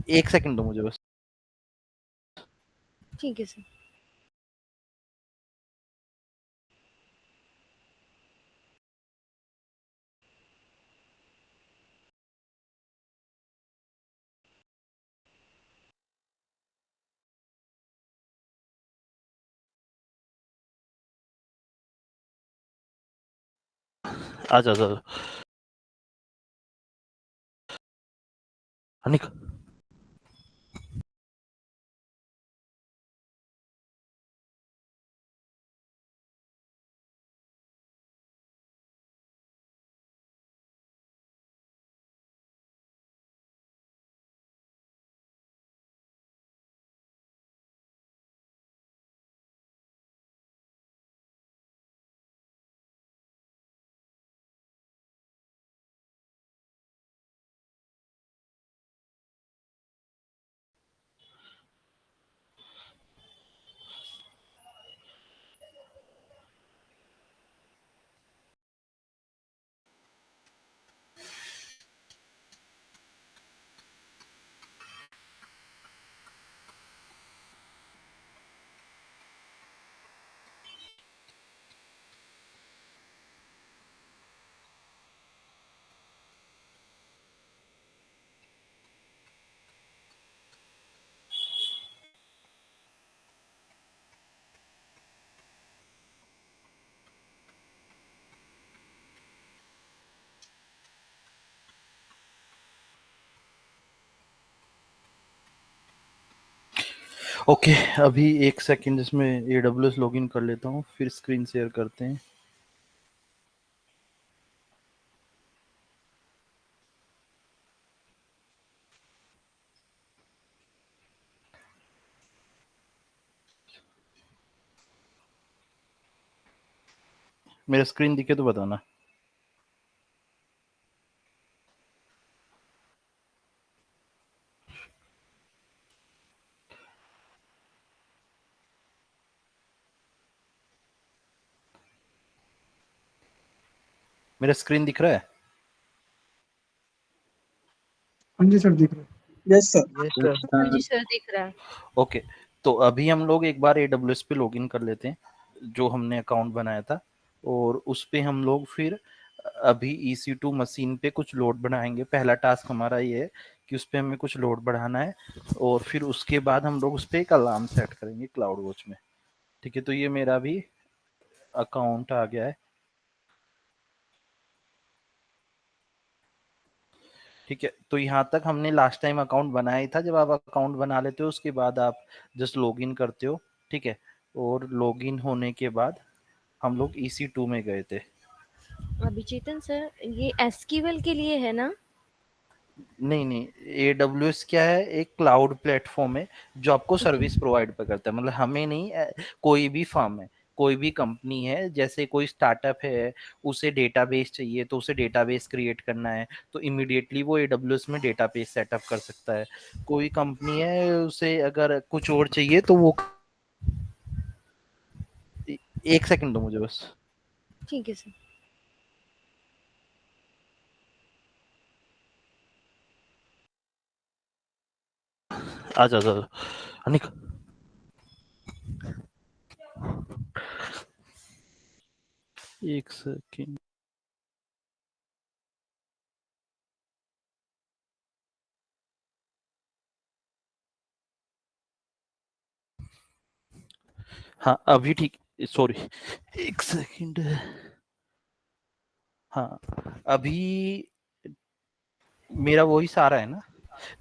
एक सेकंड दो मुझे बस। ठीक है सर। आजा आजा अनिक। ओके, अभी एक सेकंड इसमें AWS लॉगिन कर लेता हूँ, फिर स्क्रीन शेयर करते हैं। मेरा स्क्रीन दिखे तो बताना। मेरा स्क्रीन दिख रहा है? हाँ जी सर, दिख रहा है। Yes sir. Yes sir. हाँ जी सर, दिख रहा है। ओके, तो अभी हम लोग एक बार AWS पे लॉगिन कर लेते हैं, जो हमने अकाउंट बनाया था, और उस पे हम लोग फिर अभी EC2 मशीन पे कुछ लोड बढ़ाएंगे। पहला टास्क हमारा ये है कि उस पे हमें कुछ लोड बढ़ाना है, और फिर उसके बाद हम लोग उस पे एक अलार्म सेट करेंगे क्लाउड वॉच में। ठीक है, तो ये मेरा भी अकाउंट आ गया है। ठीक है, तो यहाँ तक हमने लास्ट टाइम अकाउंट बनाया ही था। जब आप अकाउंट बना लेते हो उसके बाद आप जस्ट लॉगिन करते हो। ठीक है, और लॉगिन होने के बाद हम लोग EC2 में गए थे। अभी चेतन सर, ये एसक्यूएल के लिए है ना? नहीं नहीं, AWS क्या है, एक क्लाउड प्लेटफॉर्म है जो आपको ओके। सर्विस प्रोवाइड पर करता है। मतलब हमें नहीं, कोई भी फर्म है, कोई भी कंपनी है, जैसे कोई स्टार्टअप है, उसे डेटाबेस चाहिए तो उसे डेटाबेस क्रिएट करना है तो इमीडिएटली वो AWS में डेटाबेस सेटअप कर सकता है। कोई कंपनी है, उसे अगर कुछ और चाहिए तो वो एक सेकंड दो मुझे बस। ठीक है सर। आजा आजा अनिक। एक सेकंड। हाँ अभी ठीक, सॉरी, एक सेकंड। हाँ, अभी मेरा वही सारा है ना।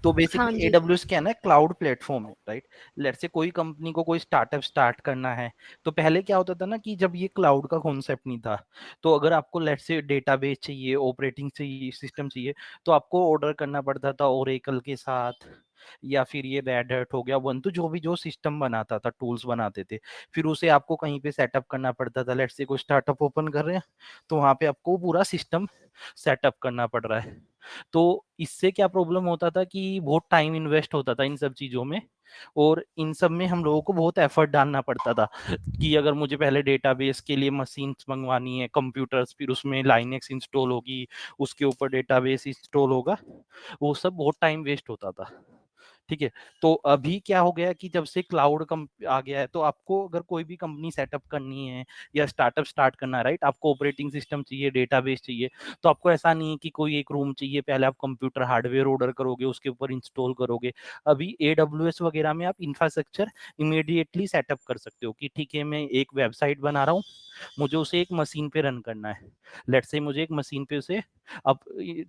तो हाँ बेसिकली जी। AWS क्या है ना, क्लाउड प्लेटफॉर्म है, राइट। लेट्स से कोई कंपनी को कोई स्टार्टअप स्टार्ट करना है, तो पहले क्या होता था ना कि जब ये क्लाउड का कॉन्सेप्ट नहीं था, तो अगर आपको लेट्स से डेटाबेस चाहिए, ऑपरेटिंग चाहिए, सिस्टम चाहिए, तो आपको ऑर्डर करना पड़ता था ओरेकल के साथ, या फिर ये रेड हैट हो गया, ubuntu, जो भी जो सिस्टम बनाता था, टूल्स बनाते थे, फिर उसे आपको कहीं पे सेटअप करना पड़ता था। लेट्स से कोई स्टार्टअप ओपन कर रहे हैं, तो वहां पे आपको पूरा सिस्टम सेटअप करना पड़ रहा है। तो इससे क्या प्रॉब्लम होता था कि बहुत टाइम इन्वेस्ट होता था इन सब चीज़ों में, और इन सब में हम लोगों को बहुत एफर्ट डालना पड़ता था कि अगर मुझे पहले डेटाबेस के लिए मशीन्स मंगवानी है, कंप्यूटर्स, फिर उसमें लाइनेक्स इंस्टॉल होगी, उसके ऊपर डेटाबेस इंस्टॉल होगा, वो सब बहुत टाइम वेस्ट होता था। ठीक है। तो अभी क्या हो गया कि जब से क्लाउड कम आ गया है, तो आपको अगर कोई भी कंपनी सेटअप करनी है या स्टार्टअप स्टार्ट करना है, राइट, आपको ऑपरेटिंग सिस्टम चाहिए, डेटाबेस चाहिए। तो आपको ऐसा नहीं है कि कोई एक रूम चाहिए, पहले आप कंप्यूटर हार्डवेयर ऑर्डर करोगे, उसके ऊपर इंस्टॉल करोगे। अभी AWS वगैरह में आप इंफ्रास्ट्रक्चर इमीडिएटली सेटअप कर सकते हो कि ठीक है, मैं एक वेबसाइट बना रहा हूँ, मुझे उसे एक मशीन पे रन करना है, लेट्स से मुझे एक मशीन पे उसे अब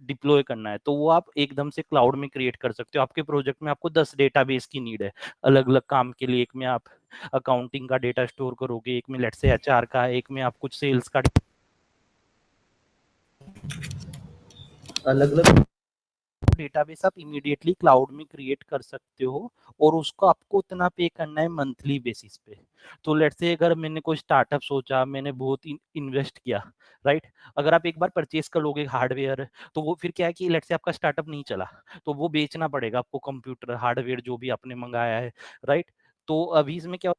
डिप्लॉय करना है, तो वो आप एकदम से क्लाउड में क्रिएट कर सकते हो। आपके प्रोजेक्ट में आपको 10 डेटाबेस की नीड है अलग अलग काम के लिए। एक में आप अकाउंटिंग का डेटा स्टोर करोगे, एक में लेट्स से HR का, एक में आप कुछ सेल्स का, अलग अलग डेटाबेस आप इमीडिएटली क्लाउड में क्रिएट कर सकते हो। और उसको आपको उतना पे करना है मंथली बेसिस पे। तो लेट्स से अगर मैंने कोई स्टार्टअप सोचा, मैंने बहुत इन्वेस्ट किया, राइट, अगर आप एक बार परचेज कर लोगे हार्डवेयर, तो वो फिर क्या है कि लेट्स से आपका स्टार्टअप नहीं चला, तो वो बेचना पड़ेगा आपको, कंप्यूटर हार्डवेयर जो भी आपने मंगाया है, राइट। तो अभी इसमें क्या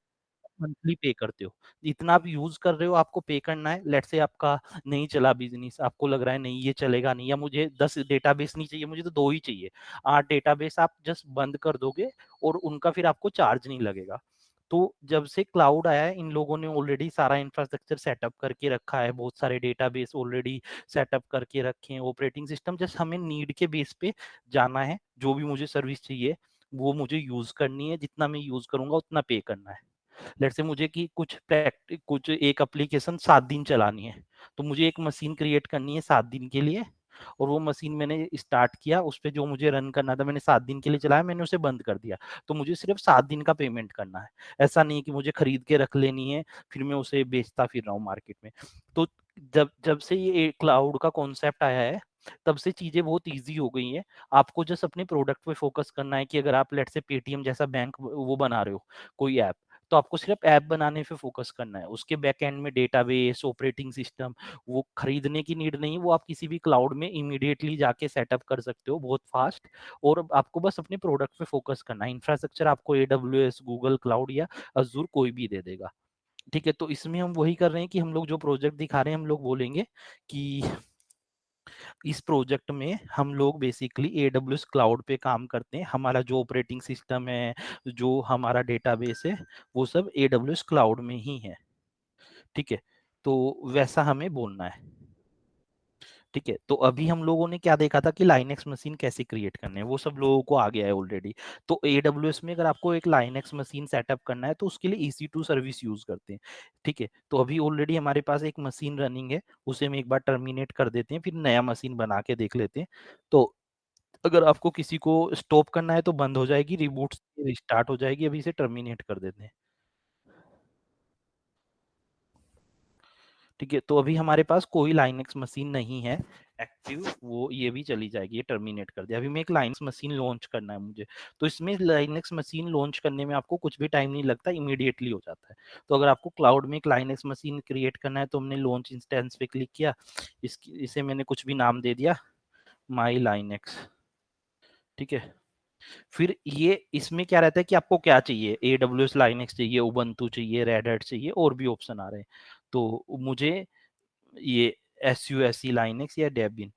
मंथली पे करते हो, जितना आप यूज कर रहे हो आपको पे करना है। लेट्स से आपका नहीं चला बिजनेस, आपको लग रहा है नहीं ये चलेगा नहीं, या मुझे 10 डेटाबेस नहीं चाहिए, मुझे तो 2 ही चाहिए, 8 डेटाबेस आप जस्ट बंद कर दोगे और उनका फिर आपको चार्ज नहीं लगेगा। तो जब से क्लाउड आया है, इन लोगों ने ऑलरेडी सारा इंफ्रास्ट्रक्चर सेटअप करके रखा है, बहुत सारे डेटाबेस ऑलरेडी सेटअप करके रखे हैं, ऑपरेटिंग सिस्टम जस्ट हमें नीड के बेस पे जाना है, जो भी मुझे सर्विस चाहिए वो मुझे यूज करनी है, जितना मैं यूज करूंगा उतना पे करना है। लेट्स से मुझे कि कुछ एक एप्लीकेशन 7 दिन चलानी है, तो मुझे एक मशीन क्रिएट करनी है 7 दिन के लिए, और वो मशीन मैंने स्टार्ट किया, उस पर जो मुझे रन करना था मैंने 7 दिन के लिए चलाया, मैंने उसे बंद कर दिया, तो मुझे सिर्फ 7 दिन का पेमेंट करना है। ऐसा नहीं कि मुझे खरीद के रख लेनी है फिर मैं उसे बेचता फिर रहा हूँ मार्केट में। तो जब जब से ये क्लाउड का कॉन्सेप्ट आया है, तब से चीजें बहुत इजी हो गई हैं। आपको जस्ट अपने प्रोडक्ट पे फोकस करना है कि अगर आप लेट से पेटीएम जैसा बैंक वो बना रहे हो कोई ऐप, तो आपको सिर्फ ऐप बनाने पे फोकस करना है। उसके बैक एंड में डेटाबेस, ऑपरेटिंग सिस्टम, वो खरीदने की नीड नहीं, वो आप किसी भी क्लाउड में इमीडिएटली जाके सेटअप कर सकते हो बहुत फास्ट। और आपको बस अपने प्रोडक्ट पे फोकस करना है। इंफ्रास्ट्रक्चर आपको AWS, गूगल क्लाउड या अजूर कोई भी दे देगा। ठीक है, तो इसमें हम वही कर रहे हैं कि हम लोग जो प्रोजेक्ट दिखा रहे हैं, हम लोग बोलेंगे कि इस प्रोजेक्ट में हम लोग बेसिकली AWS क्लाउड पे काम करते हैं, हमारा जो ऑपरेटिंग सिस्टम है, जो हमारा डेटाबेस है, वो सब AWS क्लाउड में ही है। ठीक है, तो वैसा हमें बोलना है। ठीक है, तो अभी हम लोगों ने क्या देखा था कि लाइनेक्स मशीन कैसे क्रिएट करने हैं, वो सब लोगों को आ गया है ऑलरेडी। तो AWS में अगर आपको एक लाइनेक्स मशीन सेटअप करना है तो उसके लिए EC2 सर्विस यूज करते हैं। ठीक है, तो अभी ऑलरेडी हमारे पास एक मशीन रनिंग है, उसे हम एक बार टर्मिनेट कर देते हैं, फिर नया मशीन बना के देख लेते हैं। तो अगर आपको किसी को स्टॉप करना है तो बंद हो जाएगी, रिबूट से रिस्टार्ट हो जाएगी। अभी इसे टर्मिनेट कर देते हैं। ठीक है, तो अभी हमारे पास कोई लाइनेक्स मशीन नहीं है एक्टिव, वो ये भी चली जाएगी, ये टर्मिनेट कर दिया। अभी मैं एक लाइनेक्स मशीन लॉन्च करना है मुझे, तो इसमें लाइनेक्स मशीन लॉन्च करने में आपको कुछ भी टाइम नहीं लगता, इमीडिएटली हो जाता है। तो अगर आपको क्लाउड में एक लाइनेक्स मशीन क्रिएट करना है, तो हमने लॉन्च इंस्टेंस पे क्लिक किया, इसे मैंने कुछ भी नाम दे दिया, माई लाइनेक्स। ठीक है, फिर ये इसमें क्या रहता है कि आपको क्या चाहिए, AWS लाइनेक्स चाहिए, उबंटू चाहिए, रेड हैट चाहिए, और भी ऑप्शन आ रहे हैं। तो मुझे ये SUSE लाइनेक्स या डेबियन,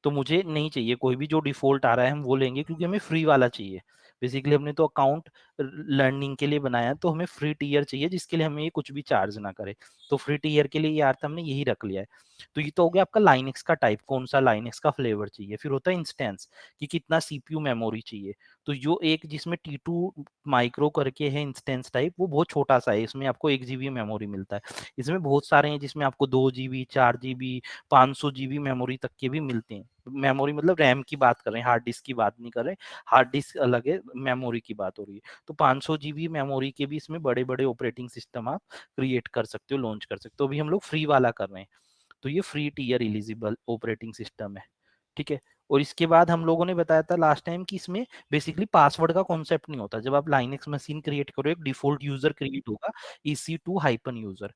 तो मुझे नहीं चाहिए कोई भी, जो डिफॉल्ट आ रहा है हम वो लेंगे, क्योंकि हमें फ्री वाला चाहिए। बेसिकली हमने तो अकाउंट लर्निंग के लिए बनाया है, तो हमें फ्री टीयर चाहिए जिसके लिए हमें ये कुछ भी चार्ज ना करे। तो फ्री टीयर के लिए ये अर्थ हमने यही रख लिया है। तो ये तो हो गया आपका लाइनेक्स का टाइप, कौन सा लाइनेक्स का फ्लेवर चाहिए। फिर होता है इंस्टेंस, कि कितना CPU मेमोरी चाहिए। तो जो एक जिसमें T2 माइक्रो करके है इंस्टेंस टाइप, वो बहुत छोटा सा है, इसमें आपको 1 GB मेमोरी मिलता है। इसमें बहुत सारे हैं जिसमें आपको 2 GB, 4 GB, 500 GB मेमोरी तक के भी मिलते हैं। मेमोरी मतलब रैम की बात कर रहे हैं, हार्ड डिस्क की बात नहीं कर रहे। हार्ड डिस्क अलग है, मेमोरी की बात हो रही है। तो 500 GB मेमोरी के भी इसमें बड़े बड़े ऑपरेटिंग सिस्टम आप क्रिएट कर सकते हो, लॉन्च कर सकते हो। अभी हम लोग फ्री वाला कर रहे हैं, तो ये free tier eligible operating system है। ठीक है, और इसके बाद हम लोगों ने बताया था लास्ट टाइम कि इसमें बेसिकली पासवर्ड का कॉन्सेप्ट नहीं होता। जब आप लाइनेक्स मशीन क्रिएट करो, एक डिफॉल्ट यूजर क्रिएट होगा, EC2 हाइपन यूजर।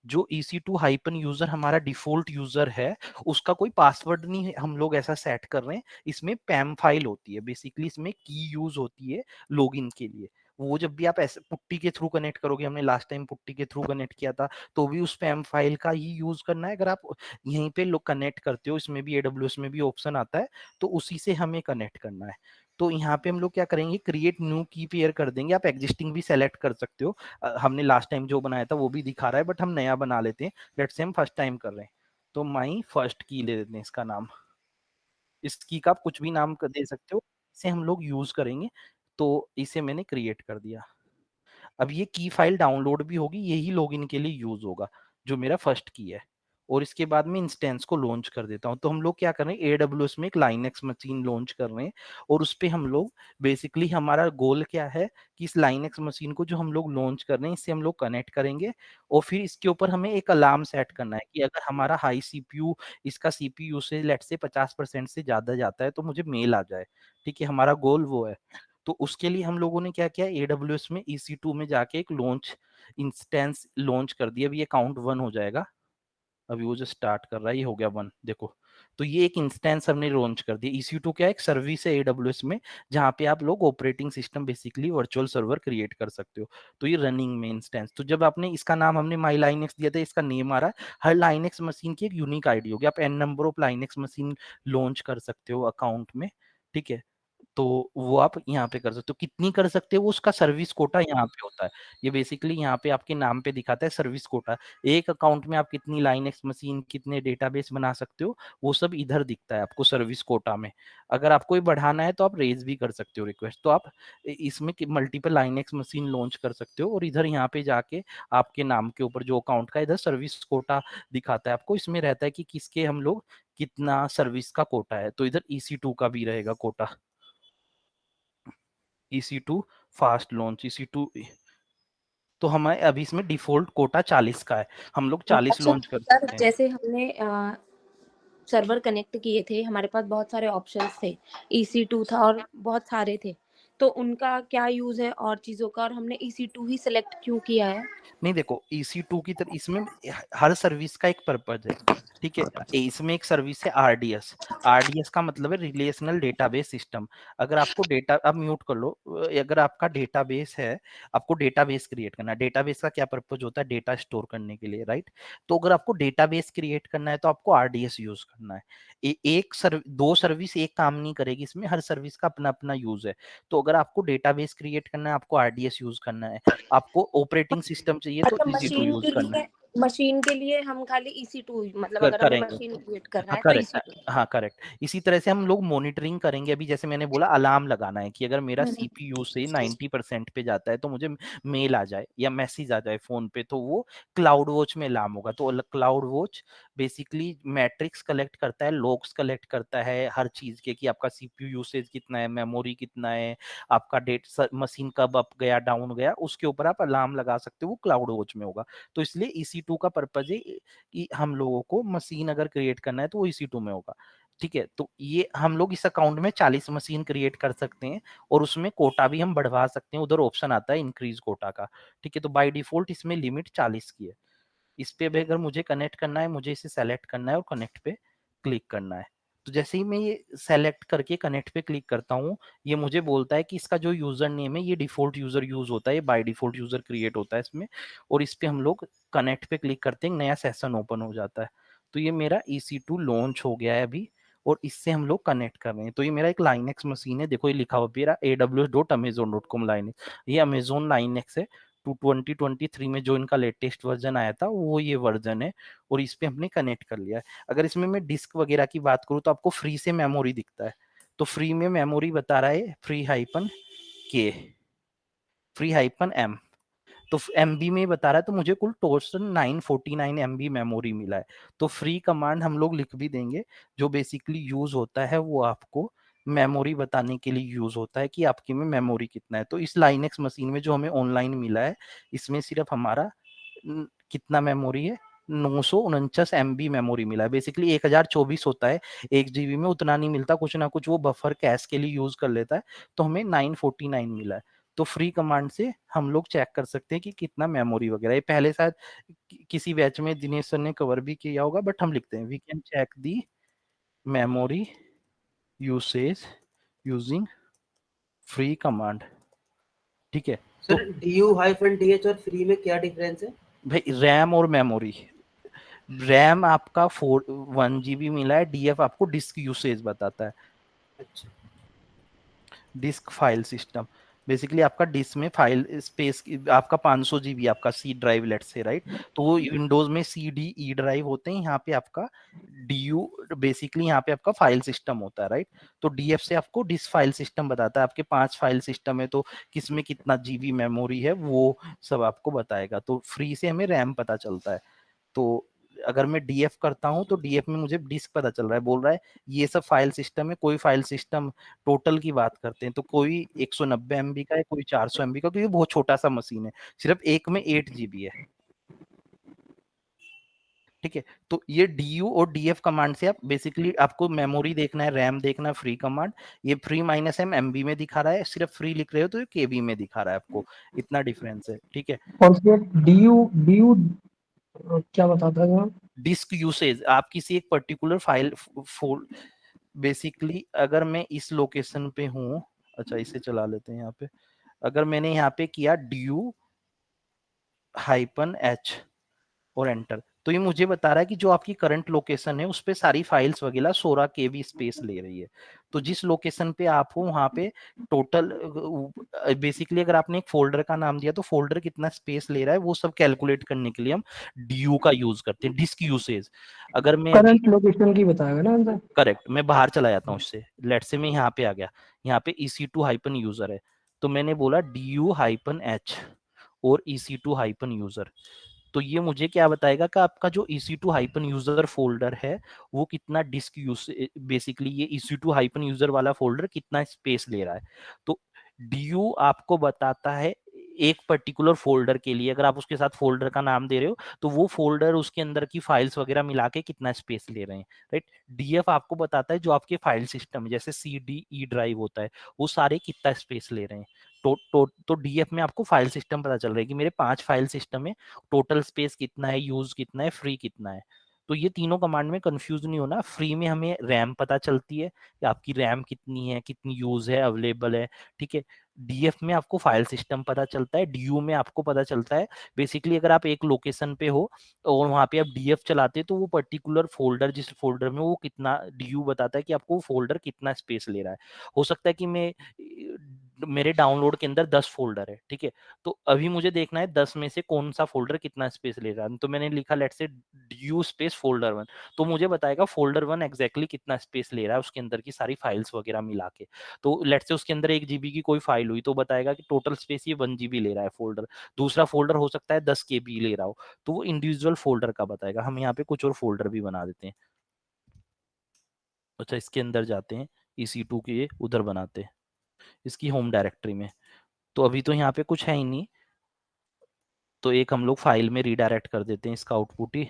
जो EC2 हाइपन यूजर हमारा डिफॉल्ट यूजर है, उसका कोई पासवर्ड नहीं है, हम लोग ऐसा सेट कर रहे हैं। इसमें पैम फाइल होती है, बेसिकली इसमें की यूज होती है लॉगिन के लिए। वो जब भी आप ऐसे पुट्टी के थ्रू कनेक्ट करोगे, हमने लास्ट टाइम पुट्टी के थ्रू कनेक्ट किया था, तो भी उस पैम फाइल का ही यूज करना है। अगर आप यहीं पे लोग कनेक्ट करते हो, इसमें भी AWS में भी ऑप्शन आता है, तो उसी से हमें कनेक्ट करना है। तो यहाँ पे हम लोग क्या करेंगे, क्रिएट न्यू की पेयर कर देंगे। आप एग्जिस्टिंग भी सेलेक्ट कर सकते हो, हमने लास्ट टाइम जो बनाया था वो भी दिखा रहा है, बट हम नया बना लेते हैं। लेट्स से हम फर्स्ट टाइम कर रहे हैं, तो माई फर्स्ट की ले देते हैं इसका नाम। इस की का आप कुछ भी नाम दे सकते हो, इसे हम लोग यूज करेंगे। तो इसे मैंने क्रिएट कर दिया। अब ये की फाइल डाउनलोड भी होगी, यही लॉगिन के लिए यूज होगा, जो मेरा फर्स्ट की है। और इसके बाद में इंस्टेंस को लॉन्च कर देता हूँ। तो हम लोग क्या कर रहे हैं, एडब्ल्यूएस में एक लाइनेक्स मशीन लॉन्च कर रहे हैं, और उस पे हम लोग बेसिकली, हमारा गोल क्या है कि इस लाइनेक्स मशीन को जो हम लोग लॉन्च कर रहे हैं, इससे हम लोग कनेक्ट करेंगे, और फिर इसके ऊपर हमें एक अलार्म सेट करना है कि अगर हमारा हाई सीपीयू, इसका सीपीयू से लेट से 50% से ज्यादा जाता है तो मुझे मेल आ जाए। ठीक है, हमारा गोल वो है। तो उसके लिए हम लोगों ने क्या किया, एडब्ल्यूएस में EC2 में जाके एक लॉन्च इंस्टेंस लॉन्च कर दिया। अभी ये काउंट 1 हो जाएगा, अभी वो जो स्टार्ट कर रहा है, ये हो गया 1, देखो। तो ये एक इंस्टेंस हमने लॉन्च कर दिया। EC2 क्या, एक सर्विस है एडब्ल्यूएस में, जहाँ पे आप लोग operating system, basically virtual server create कर सकते हो। तो ये रनिंग में इंस्टेंस, तो जब आपने इसका नाम, हमने माई लाइनेक्स दिया था, इसका नेम आ रहा है। हर लाइनेक्स मशीन की एक यूनिक आईडी होगी, आप n number of Linux machine launch कर सकते हो अकाउंट में। ठीक है, तो वो आप यहाँ पे कर सकते हो, कितनी कर सकते हो, वो उसका सर्विस कोटा यहाँ पे होता है। ये बेसिकली यहाँ पे आपके नाम पे दिखाता है सर्विस कोटा। एक अकाउंट में आप कितनी लाइनेक्स मशीन, कितने डेटाबेस बना सकते हो, वो सब इधर दिखता है आपको सर्विस कोटा में। अगर आपको ये बढ़ाना है तो आप रेज भी कर सकते हो रिक्वेस्ट, तो आप इसमें मल्टीपल लाइनेक्स मशीन लॉन्च कर सकते हो। और इधर यहाँ पे जाके आपके नाम के ऊपर जो अकाउंट का इधर सर्विस कोटा दिखाता है आपको, इसमें रहता है कि किसके हम लोग कितना सर्विस का कोटा है। तो इधर EC2 का भी रहेगा Kota, EC2 fast launch, EC2। तो हमारे अभी इसमें डिफॉल्ट कोटा 40 का है, हम लोग 40 अच्छा लॉन्च कर सर, सकते हैं। जैसे हमने सर्वर कनेक्ट किए थे, हमारे पास बहुत सारे ऑप्शंस थे, EC2 था और बहुत सारे थे, तो उनका क्या यूज है और चीजों का, और हमने EC2 ही सिलेक्ट क्यों किया है? नहीं देखो, EC2 की तरह इसमें हर सर्विस का एक पर्पज है। ठीक है, इसमें एक सर्विस है RDS। RDS का मतलब है रिलेशनल डेटाबेस सिस्टम। अगर आपको डेटा, अब म्यूट कर लो, अगर आपका डेटाबेस है, आपको डेटाबेस क्रिएट करना है। डेटाबेस का क्या पर्पज होता है, डेटा स्टोर करने के लिए, राइट। तो अगर आपको डेटाबेस क्रिएट करना है तो आपको RDS यूज करना है। दो सर्विस एक काम नहीं करेगी, इसमें हर सर्विस का अपना अपना यूज है। तो अगर आपको डेटाबेस क्रिएट करना है, आपको RDS यूज करना है। आपको ऑपरेटिंग सिस्टम चाहिए तो मतलब EC2 यूज करना है। मशीन के लिए हम खाली EC2, मतलब अगर हमें करेंगे, मशीन क्रिएट करना हाँ है तो करेक्ट, EC2। हाँ करेक्ट। इसी तरह से हम लोग मॉनिटरिंग करेंगे। अभी जैसे मैंने बोला, अलार्म लगाना है कि अगर मेरा CPU से 90% पे जाता है तो मुझे मेल आ जाए या मैसेज आ जाए फोन पे, तो वो क्लाउड वॉच में अलार्म होगा। तो cloud watch basically matrix collect करता है, लॉग्स कलेक्ट करता है हर चीज के, कि आपका CPU यूसेज कितना है, मेमोरी कितना है, आपका डेट मशीन कब अप गया, डाउन गया, उसके ऊपर आप अलार्म लगा सकते हो, वो क्लाउड वॉच में होगा। तो इसलिए EC2 का पर्पज है कि हम लोगों को मशीन अगर क्रिएट करना है तो वो EC2 में होगा। ठीक है, तो ये हम लोग इस अकाउंट में 40 मशीन क्रिएट कर सकते हैं, और उसमें कोटा भी हम बढ़वा सकते हैं, उधर ऑप्शन आता है इंक्रीज कोटा का। ठीक है, तो बाय डिफॉल्ट इसमें लिमिट 40 की है। इस पे भी अगर मुझे कनेक्ट करना है, मुझे इसे सेलेक्ट करना है और कनेक्ट पे क्लिक करना है। तो जैसे ही मैं ये सेलेक्ट करके कनेक्ट पे क्लिक करता हूँ, ये मुझे बोलता है कि इसका जो यूजर नेम है, ये डिफॉल्ट यूजर यूज होता है, ये बाय डिफॉल्ट यूजर क्रिएट होता है इसमें। और इस पे हम लोग कनेक्ट पे क्लिक करते हैं, नया सेशन ओपन हो जाता है। तो ये मेरा EC2 लॉन्च हो गया है अभी, और इससे हम लोग कनेक्ट कर रहे हैं। तो ये मेरा एक लाइनेक्स मशीन है, देखो ये लिखा हुआ मेरा aws.amazon.com लाइनेक्स, ये अमेजोन लाइनेक्स है। 2023 में जो इनका लेटेस्ट वर्जन आया था, वो ये वर्जन है, और इस पे हमने कनेक्ट कर लिया है। अगर इसमें मैं डिस्क वगैरह की बात करूँ तो आपको फ्री से मेमोरी दिखता है। तो फ्री में मेमोरी बता रहा है free-k, free-m। तो MB में बता रहा है, तो मुझे कुल टोटल 949 MB मेमोरी मिला है। तो फ्री कमांड हम लोग लिख भी देंगे, जो बेसिकली यूज होता है वो आपको मेमोरी बताने के लिए यूज होता है कि आपकी में मेमोरी कितना है। तो इस लाइनेक्स मशीन में जो हमें ऑनलाइन मिला है, इसमें सिर्फ हमारा कितना मेमोरी है, 949 MB मेमोरी मिला है। बेसिकली 1024 होता है 1 GB में, उतना नहीं मिलता, कुछ ना कुछ वो बफर कैश के लिए यूज कर लेता है। तो हमें 949 मिला है। तो फ्री कमांड से हम लोग चेक कर सकते हैं कि कितना मेमोरी वगैरह है। पहले शायद किसी बैच में दिनेश सर ने कवर भी किया होगा, बट हम लिखते हैं we can check the memory usage using free command. ठीक है, तो सर DU-DH और फ्री में क्या डिफरेंस है? भाई रैम और मेमोरी, रैम आपका 1 GB मिला है, DF आपको डिस्क यूसेज बताता है। अच्छा, डिस्क फाइल सिस्टम, बेसिकली आपका डिस्क में फाइल स्पेस आपका 500 जीबी आपका सी ड्राइव लेट से, राइट। तो वो विंडोज में सी डी ई ड्राइव होते हैं, यहाँ पे आपका डी यू, बेसिकली यहाँ पे आपका फाइल सिस्टम होता है, राइट। तो डीएफ से आपको डिस्क फाइल सिस्टम बताता है, आपके 5 फाइल सिस्टम है तो किसमें कितना जीबी मेमोरी है वो सब आपको बताएगा। तो फ्री से हमें रैम पता चलता है। तो अगर मैं डीएफ करता हूं तो डीएफ में मुझे डिस्क पता चल रहा है, बोल रहा है ये सब फाइल सिस्टम है। कोई फाइल सिस्टम टोटल की बात करते हैं तो कोई 190 एमबी का है, कोई 400 एमबी का, तो ये बहुत छोटा सा मशीन है, सिर्फ एक में 8 जीबी है, ठीक है। तो ये डी और डीएफ कमांड से आप बेसिकली आपको मेमोरी देखना है, रैम देखना है, फ्री कमांड, ये फ्री माइनस एम एमबी में दिखा रहा है, सिर्फ फ्री लिख रहे हो तो ये केबी में दिखा रहा है आपको, इतना डिफरेंस है, ठीक है। कौन सी डीयू डीयू क्या बताता है जनाब? डिस्क यूसेज, आप किसी एक पर्टिकुलर फाइल बेसिकली अगर मैं इस लोकेशन पे हूँ, अच्छा इसे चला लेते हैं यहाँ पे, अगर मैंने यहाँ पे किया ड्यू -h और एंटर, तो ये मुझे बता रहा है कि जो आपकी करंट लोकेशन है उस पे सारी फाइल्स वगैरह 16 केबी स्पेस ले रही है। तो जिस लोकेशन पे आप हो वहां पे टोटल बेसिकली अगर आपने एक फोल्डर का नाम दिया तो फोल्डर कितना स्पेस ले रहा है वो सब कैलकुलेट करने के लिए हम ड्यू का यूज करते हैं, डिस्क यूसेज। अगर मैं अभी करंट लोकेशन की बताएगा ना आंसर। करेक्ट, मैं बाहर चला जाता हूँ इससे, लेट से मैं यहाँ पे आ गया, यहाँ पे EC2 हाइपन यूजर है, तो मैंने बोला DU-H और EC2 हाइपन यूजर, तो ये मुझे क्या बताएगा कि आपका जो EC2 हाइपन यूजर फोल्डर है वो कितना डिस्क यूज, बेसिकली ये EC2 हाइपन यूजर वाला फोल्डर कितना स्पेस ले रहा है। तो DU आपको बताता है एक पर्टिकुलर फोल्डर के लिए, अगर आप उसके साथ फोल्डर का नाम दे रहे हो तो वो फोल्डर उसके अंदर की फाइल्स वगैरह मिला के कितना स्पेस ले रहे हैं, राइट। डीएफ आपको बताता है जो आपके फाइल सिस्टम जैसे सी डी ई ड्राइव होता है वो सारे कितना स्पेस ले रहे हैं। तो डीएफ में आपको फाइल सिस्टम पता चल रहा है कि मेरे 5 फाइल सिस्टम है, टोटल स्पेस कितना है, यूज कितना है, फ्री कितना है। तो ये तीनों कमांड में कंफ्यूज नहीं होना। फ्री में हमें रैम पता चलती है कि आपकी रैम कितनी है, कितनी यूज है, अवेलेबल है, ठीक है। डीएफ में आपको फाइल सिस्टम पता चलता है, डीयू में आपको पता चलता है बेसिकली अगर आप एक लोकेशन पे हो और वहां पे आप डीएफ चलाते हैं तो वो पर्टिकुलर फोल्डर जिस फोल्डर में वो कितना, डीयू बताता है कि आपको वो फोल्डर कितना स्पेस ले रहा है। हो सकता है कि मेरे डाउनलोड के अंदर 10 फोल्डर है, ठीक है, तो अभी मुझे देखना है 10 में से कौन सा फोल्डर कितना स्पेस ले रहा है, तो मैंने लिखा लेट से ड्यू स्पेस फोल्डर 1, तो मुझे बताएगा फोल्डर 1 एग्जैक्टली कितना स्पेस ले रहा है उसके अंदर की सारी फाइल्स वगैरह मिला के। तो लेट से उसके अंदर 1 जीबी की कोई फाइल हुई तो बताएगा कि टोटल स्पेस ये 1 जीबी ले रहा है फोल्डर। दूसरा फोल्डर हो सकता है 10 केबी ले रहा हो, तो वो इंडिविजुअल फोल्डर का बताएगा। हम यहाँ पे कुछ और फोल्डर भी बना देते हैं। अच्छा इसके अंदर जाते हैं, EC2 के उधर बनाते हैं इसकी होम डायरेक्टरी में। तो अभी तो यहाँ पे कुछ है ही नहीं, तो एक हम लोग फाइल में रीडायरेक्ट कर देते हैं इसका आउटपुट ही,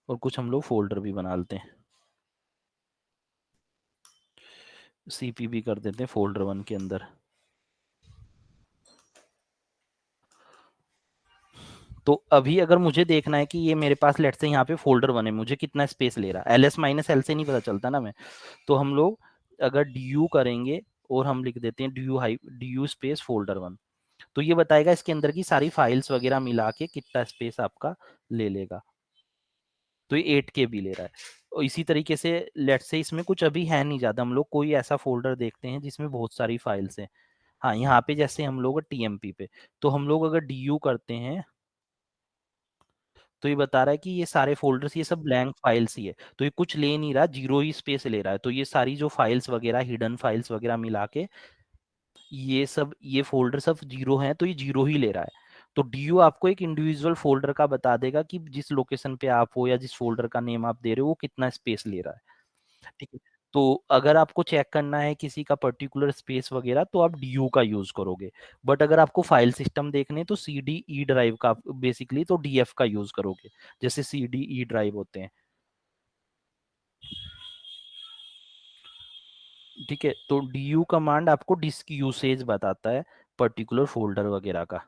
और कुछ हम लोग फोल्डर भी बना लेते हैं, CP भी कर देते हैं फोल्डर 1 के अंदर। तो अभी अगर मुझे देखना है कि ये मेरे पास लेट से यहाँ पे फोल्डर 1 है, मुझे कितना स्पेस ले रहा है, LS-L से नहीं पता चलता ना मैं, तो हम लोग अगर DU करेंगे और हम लिख देते हैं DU स्पेस फोल्डर 1, तो ये बताएगा इसके अंदर की सारी फाइल्स वगैरह मिला के कितना स्पेस आपका ले लेगा। तो ये 8 KB ले रहा है। और इसी तरीके से लेट से इसमें कुछ अभी है नहीं ज्यादा, हम लोग कोई ऐसा फोल्डर देखते हैं जिसमें बहुत सारी फाइल्स हैं। हाँ यहाँ पे जैसे हम लोग TMP पे, तो हम लोग अगर DU करते हैं तो ये बता रहा है कि ये सारे फोल्डर्स ये सब ब्लैंक फाइल्स ही है, तो ये कुछ ले नहीं रहा, जीरो ही स्पेस ले रहा है। तो ये सारी जो फाइल्स वगैरह हिडन फाइल्स वगैरह मिला के ये सब ये फोल्डर सब जीरो हैं, तो ये जीरो ही ले रहा है। तो डीयू आपको एक इंडिविजुअल फोल्डर का बता देगा कि जिस लोकेशन पे आप हो या जिस फोल्डर का नेम आप दे रहे हो वो कितना स्पेस ले रहा है, ठीक है। तो अगर आपको चेक करना है किसी का पर्टिकुलर स्पेस वगैरह तो आप डीयू का यूज करोगे, बट अगर आपको फाइल सिस्टम देखने तो सी डी ई ड्राइव का बेसिकली तो डीएफ का यूज करोगे, जैसे सी डी ई ड्राइव होते हैं, ठीक है। तो डीयू कमांड आपको डिस्क यूसेज बताता है पर्टिकुलर फोल्डर वगैरह का।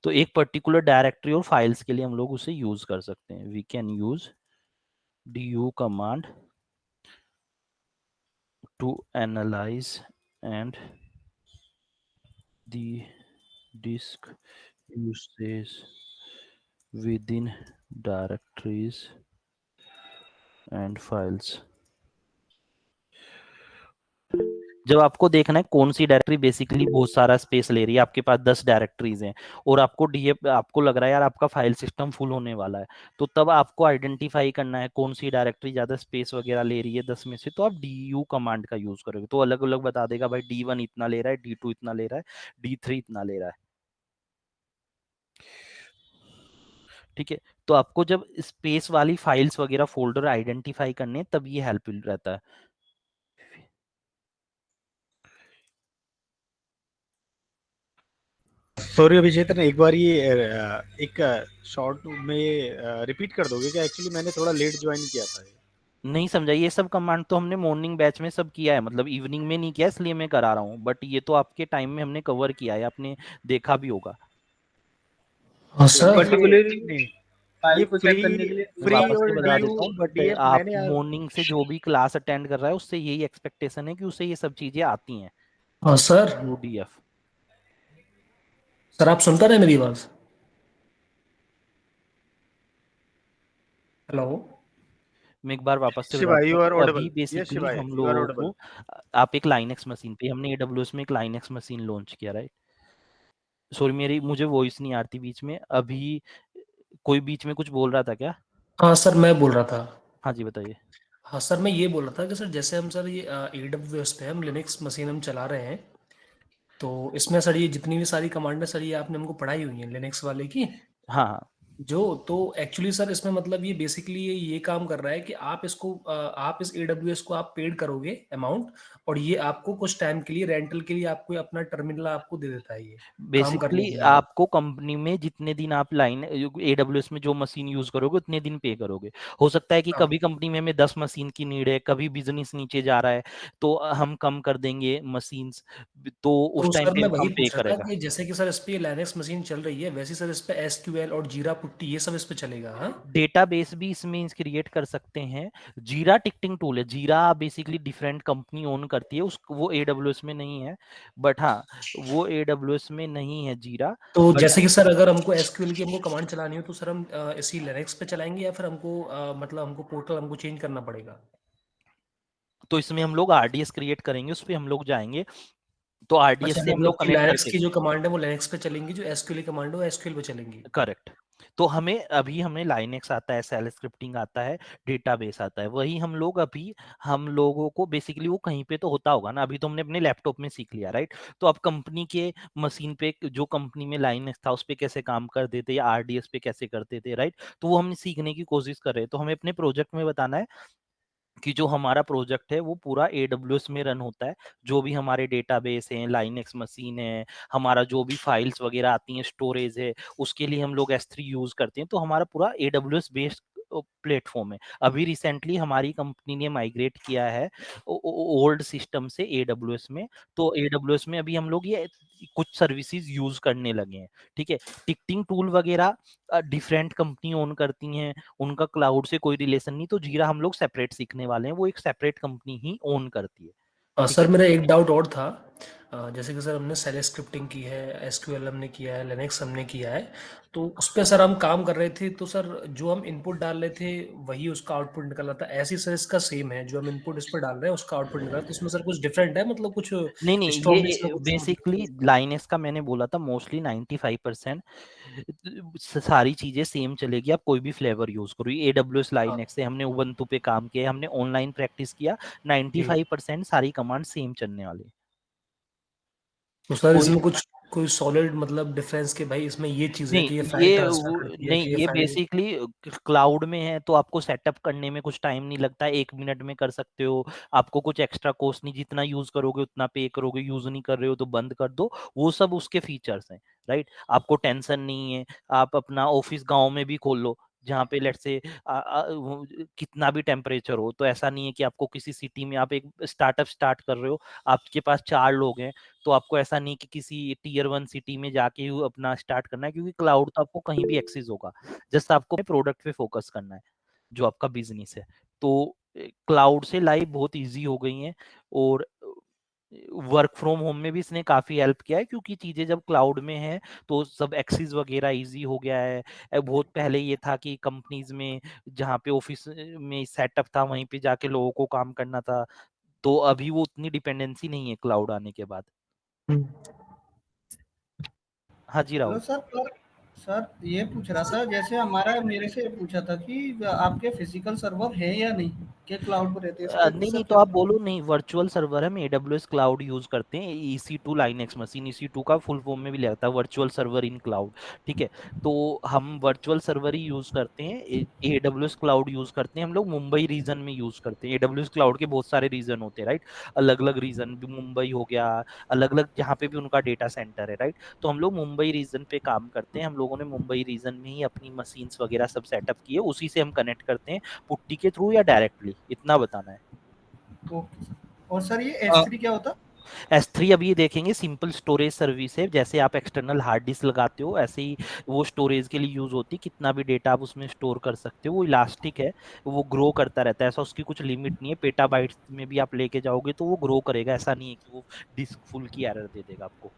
तो एक पर्टिकुलर डायरेक्टरी और फाइल्स के लिए हम लोग उसे यूज कर सकते हैं। We can use du command to analyse and the disk usage with in directories and files. जब आपको देखना है कौन सी डायरेक्टरी बेसिकली बहुत सारा स्पेस ले रही है, आपके पास 10 डायरेक्टरीज हैं और आपको डीएफ आपको लग रहा है यार आपका फाइल सिस्टम फुल होने वाला है, तो तब आपको आइडेंटिफाई करना है कौन सी डायरेक्टरी ज्यादा स्पेस वगैरह ले रही है 10 में से, तो आप डी कमांड का यूज करोगे तो अलग अलग बता देगा भाई D1 इतना ले रहा है, D2 इतना ले रहा है, D3 इतना ले रहा है। ठीक है, तो आपको जब स्पेस वाली फाइल्स वगैरह फोल्डर आइडेंटिफाई करने तब ये हेल्पफुल रहता है। सॉरी अभिचेतन, एक बार ये एक शॉर्ट में रिपीट कर दोगे क्या? एक्चुअली मैंने थोड़ा लेट ज्वाइन किया था। नहीं समझा, ये सब कमांड तो हमने मॉर्निंग बैच में सब किया है, मतलब इवनिंग में नहीं किया इसलिए मैं करा रहा हूँ, बट ये तो आपके टाइम में हमने कवर किया है, आपने देखा भी होगा। हाँ सर। पर्टिकुलरली ये फाइल को चेक फ्री करने के लिए फ्री वापस से और बता ड्यू देता हूँ, बट डीएफ आप मैंने मॉर्निंग से जो भी क्लास अटेंड कर रहा है उससे यही एक्सपेक्टेशन है कि उसे ये सब चीजें आती हैं। हाँ सर। UDF सर आप सुनता रहे मेरी आवाज? हेलो। मैं एक बार वापस से शिवा बताता यू हूँ, आर तो अभी ऑडिबल। यस बेसिकली शिवा, हम यू आर लोगों ऑडिबल। को आप एक लाइनेक्स मशीन पे, हमने AWS में एक लाइनेक्स मशीन लॉन्च किया, राइट? सॉरी मेरी मुझे वॉइस नहीं आती बीच में, अभी कोई बीच में कुछ बोल रहा था क्या? हाँ सर, मैं बोल रहा था। हाँ जी बताइए। हाँ सर, मैं ये बोल रहा था कि सर जैसे हम सर ये AWS पे हम लिनक्स मशीन हम चला रहे हैं, तो इसमें सर ये जितनी भी सारी कमांड है सर, ये आपने हमको पढ़ाई हुई है लिनक्स वाले की। हाँ हाँ, जो तो एक्चुअली सर इसमें मतलब ये बेसिकली ये काम कर रहा है कि आप इसको आप इस AWS को आप पेड करोगे अमाउंट, और ये आपको कुछ टाइम के लिए रेंटल के लिए आपको अपना टर्मिनल आपको दे देता है ये काम करने बेसिकली के लिए। आपको कंपनी में जितने दिन आप लाइन AWS में जो मशीन यूज करोगे उतने दिन पे करोगे। हो सकता है कि हाँ। कभी कंपनी में हमें 10 मशीन की नीड है, कभी बिजनेस नीचे जा रहा है तो हम कम कर देंगे मशीन्स, तो तो उस टाइम सर पे मैं वो वही कम पे पूछ रहा था करेगा। कि जैसे कि सर इस पे लाइनेक्स मशीन चल रही है, वैसे सर इस पे SQL और जीरा पुट्टी ये सब इस पे चलेगा? हाँ। डेटाबेस भी इसमें क्रिएट कर सकते हैं। जीरा टिकटिंग टूल है, जीरा बेसिकली डिफरेंट कंपनी ओन करती है, उस वो AWS में नहीं है, बट हाँ वो AWS में नहीं है जीरा। तो बट जैसे कि सर अगर हमको SQL की हमको कमांड चलानी हो तो सर हम इसी लिनक्स पे चलाएंगे, या फिर हमको मतलब हमको पोर्टल हमको चेंज करना पड़ेगा? तो इसमें हम लोग RDS क्रिएट करेंगे, उस पर हम लोग जाएंगे, तो RDS अच्छा, से हम मतलब लोग कि कनेक्ट लिनक्स करके, की जो कमांड है वो लिनक्स पे चलेंगी, जो SQL की कमांड है वो SQL पे चलेंगी। करेक्ट। तो हमें लाइनेक्स आता है, सेल स्क्रिप्टिंग आता है, डेटाबेस आता है, वही हम लोग अभी हम लोगों को बेसिकली वो कहीं पे तो होता होगा ना, अभी तो हमने अपने लैपटॉप में सीख लिया, राइट? तो अब कंपनी के मशीन पे जो कंपनी में लाइनेक्स था उस पे कैसे काम करते थे या RDS पे कैसे करते थे, राइट? तो वो हम सीखने की कोशिश कर रहे हैं, तो हमें अपने प्रोजेक्ट में बताना है कि जो हमारा प्रोजेक्ट है वो पूरा AWS में रन होता है, जो भी हमारे डेटाबेस हैं, लाइनेक्स मशीन है, हमारा जो भी फाइल्स वगैरह आती हैं, स्टोरेज है, उसके लिए हम लोग S3 यूज करते हैं, तो हमारा पूरा AWS बेस्ड प्लेटफॉर्म है। अभी रिसेंटली हमारी कंपनी ने माइग्रेट किया है ओल्ड सिस्टम से AWS में, तो AWS में अभी हम लोग ये कुछ सर्विसेज यूज करने लगे हैं। ठीक है, टिकटिंग टूल वगैरह डिफरेंट कंपनी ओन करती हैं, उनका क्लाउड से कोई रिलेशन नहीं, तो जीरा हम लोग सेपरेट सीखने वाले हैं, वो एक सेपरेट कंपनी ही ओन करती है। ठीक सर है, मेरा एक डाउट और था। जैसे कि सर हमने सेल स्क्रिप्टिंग की है, SQL हमने किया है, लिनक्स हमने किया है, तो उस पे सर हम काम कर रहे थे, तो सर जो हम इनपुट डाल रहे थे वही उसका आउटपुट निकल रहा था। ऐसी सर इसका सेम है, जो हम इनपुट इस पर डाल रहे हैं उसका आउटपुट निकल रहा है, तो इसमें सर कुछ डिफरेंट है, मतलब कुछ नहीं नहीं, स्ट्रॉन्ग इसमें ये कुछ? बेसिकली लाइनेस का मैंने बोला था मोस्टली 95% सारी चीजें सेम चलेगी, आप कोई भी फ्लेवर यूज करो। ये AWS हाँ लाइनेक्स से हमने उबंटू पे काम किया, हमने ऑनलाइन प्रैक्टिस किया, जी। 95% सारी कमांड सेम चलने वाली। तो सर कोई इसमें कुछ कोई सॉलिड मतलब डिफरेंस के भाई इसमें ये चीज़ है नहीं, कि ये फाइल ट्रांसफर करती है, नहीं, कि ये ये फाइल? बेसिकली क्लाउड में है तो आपको सेटअप करने में कुछ टाइम नहीं लगता है, 1 मिनट में कर सकते हो, आपको कुछ एक्स्ट्रा कॉस्ट नहीं, जितना यूज करोगे उतना पे करोगे, यूज नहीं कर रहे हो तो बंद कर दो, वो सब उसके फीचर्स हैं, राइट? आपको टेंशन नहीं है, आप अपना ऑफिस गांव में भी खोल लो, जहाँ पे लेट से कितना भी टेम्परेचर हो, तो ऐसा नहीं है कि आपको किसी सिटी में आप एक स्टार्टअप स्टार्ट कर रहे हो, आपके पास 4 लोग हैं, तो आपको ऐसा नहीं कि किसी Tier 1 सिटी में जाके ही अपना स्टार्ट करना है, क्योंकि क्लाउड तो आपको कहीं भी एक्सेस होगा, जस्ट आपको प्रोडक्ट पे फोकस करना है जो आपका बिजनेस है। तो क्लाउड से लाइफ बहुत इजी हो गई है, और वर्क फ्रॉम होम में भी इसने काफी हेल्प किया है, क्योंकि चीजें जब क्लाउड में है तो सब एक्सेस वगैरह इजी हो गया है। बहुत पहले ये था कि कंपनीज में जहाँ पे ऑफिस में सेटअप था वहीं पे जाके लोगों को काम करना था, तो अभी वो उतनी डिपेंडेंसी नहीं है क्लाउड आने के बाद। हाँ जी हेलो राहुल। सर, पर सर ये पूछ रहा था, जैसे हमारा मेरे से पूछा था कि आपके फिजिकल सर्वर है या नहीं, कि क्लाउड पर रहते हैं, इस पे नहीं सर नहीं, तो क्या आप बताओ। बोलो नहीं, वर्चुअल सर्वर हम AWS क्लाउड यूज करते हैं, EC2 लाइनेक्स मशीन, EC2 का फुल फॉर्म में भी लगता है वर्चुअल सर्वर इन क्लाउड। ठीक है, तो हम वर्चुअल सर्वर ही यूज करते हैं, AWS क्लाउड यूज करते हैं हम लोग, मुंबई रीजन में यूज करते हैं। AWS क्लाउड के बहुत सारे रीजन होते हैं, राइट, अलग अलग रीजन भी, मुंबई हो गया, अलग अलग जहाँ पे भी उनका डेटा सेंटर है, राइट। तो हम लोग मुंबई रीजन पे काम करते हैं, हम लोगों ने मुंबई रीजन में ही अपनी मशीन्स वगैरह सब सेटअप किए, उसी से हम कनेक्ट करते हैं, पुट्टी के थ्रू या डायरेक्टली, इतना बताना है। Okay sir. और सर ये अ, S3 क्या होता? S3 अब ये देखेंगे, सिंपल स्टोरेज सर्विस है, जैसे आप एक्सटर्नल हार्ड डिस्क लगाते हो ऐसे ही वो स्टोरेज के लिए यूज होती है, कितना भी डेटा आप उसमें स्टोर कर सकते हो, वो इलास्टिक है, वो ग्रो करता रहता है, ऐसा उसकी कुछ लिमिट नहीं है, पेटाबाइट्स में भी आप लेके जाओगे तो वो ग्रो करेगा, ऐसा नहीं है कि वो डिस्क फुल की एरर दे देगा आपको।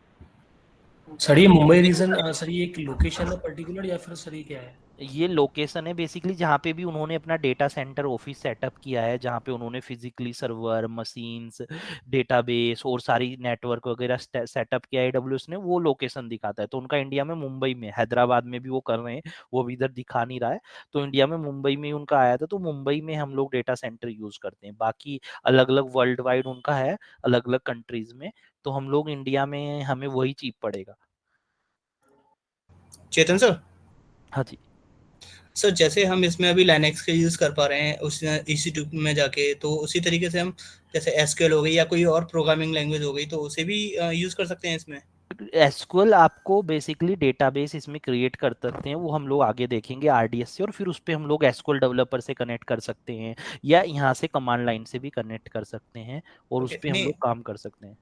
सर ये मुंबई रीजन, सर ये एक लोकेशन है पर्टिकुलर या फिर सर ये क्या है? ये लोकेशन है बेसिकली जहाँ पे भी उन्होंने अपना डेटा सेंटर ऑफिस सेटअप किया है, जहाँ पे उन्होंने फिजिकली सर्वर मशीन्स डेटाबेस और सारी नेटवर्क वगैरह सेटअप किया है AWS ने, वो लोकेशन दिखाता है। तो उनका इंडिया में मुंबई में, हैदराबाद में भी वो कर रहे हैं, वो अभी इधर दिखा नहीं रहा है, तो इंडिया में मुंबई में ही उनका आया था, तो मुंबई में हम लोग डेटा सेंटर यूज करते हैं। बाकी अलग अलग वर्ल्ड वाइड उनका है, अलग अलग कंट्रीज में, तो हम लोग इंडिया में हमें वही चीप पड़ेगा। चेतन सर, हाँ जी। सर जैसे हम इसमें अभी लाइनेक्स का यूज़ कर पा रहे हैं उस EC2 में जाके, तो उसी तरीके से हम जैसे एसक्यूएल हो गई या कोई और प्रोग्रामिंग लैंग्वेज हो गई तो उसे भी यूज़ कर सकते हैं इसमें। एसक्यूएल आपको बेसिकली डेटाबेस इसमें क्रिएट कर सकते हैं, वो हम लोग आगे देखेंगे RDS से, और फिर उस पे हम लोग एसक्यूएल डेवलपर से कनेक्ट कर सकते हैं, या यहाँ से कमांड लाइन से भी कनेक्ट कर सकते हैं, और उस ओके, पे हम नहीं लोग काम कर सकते हैं।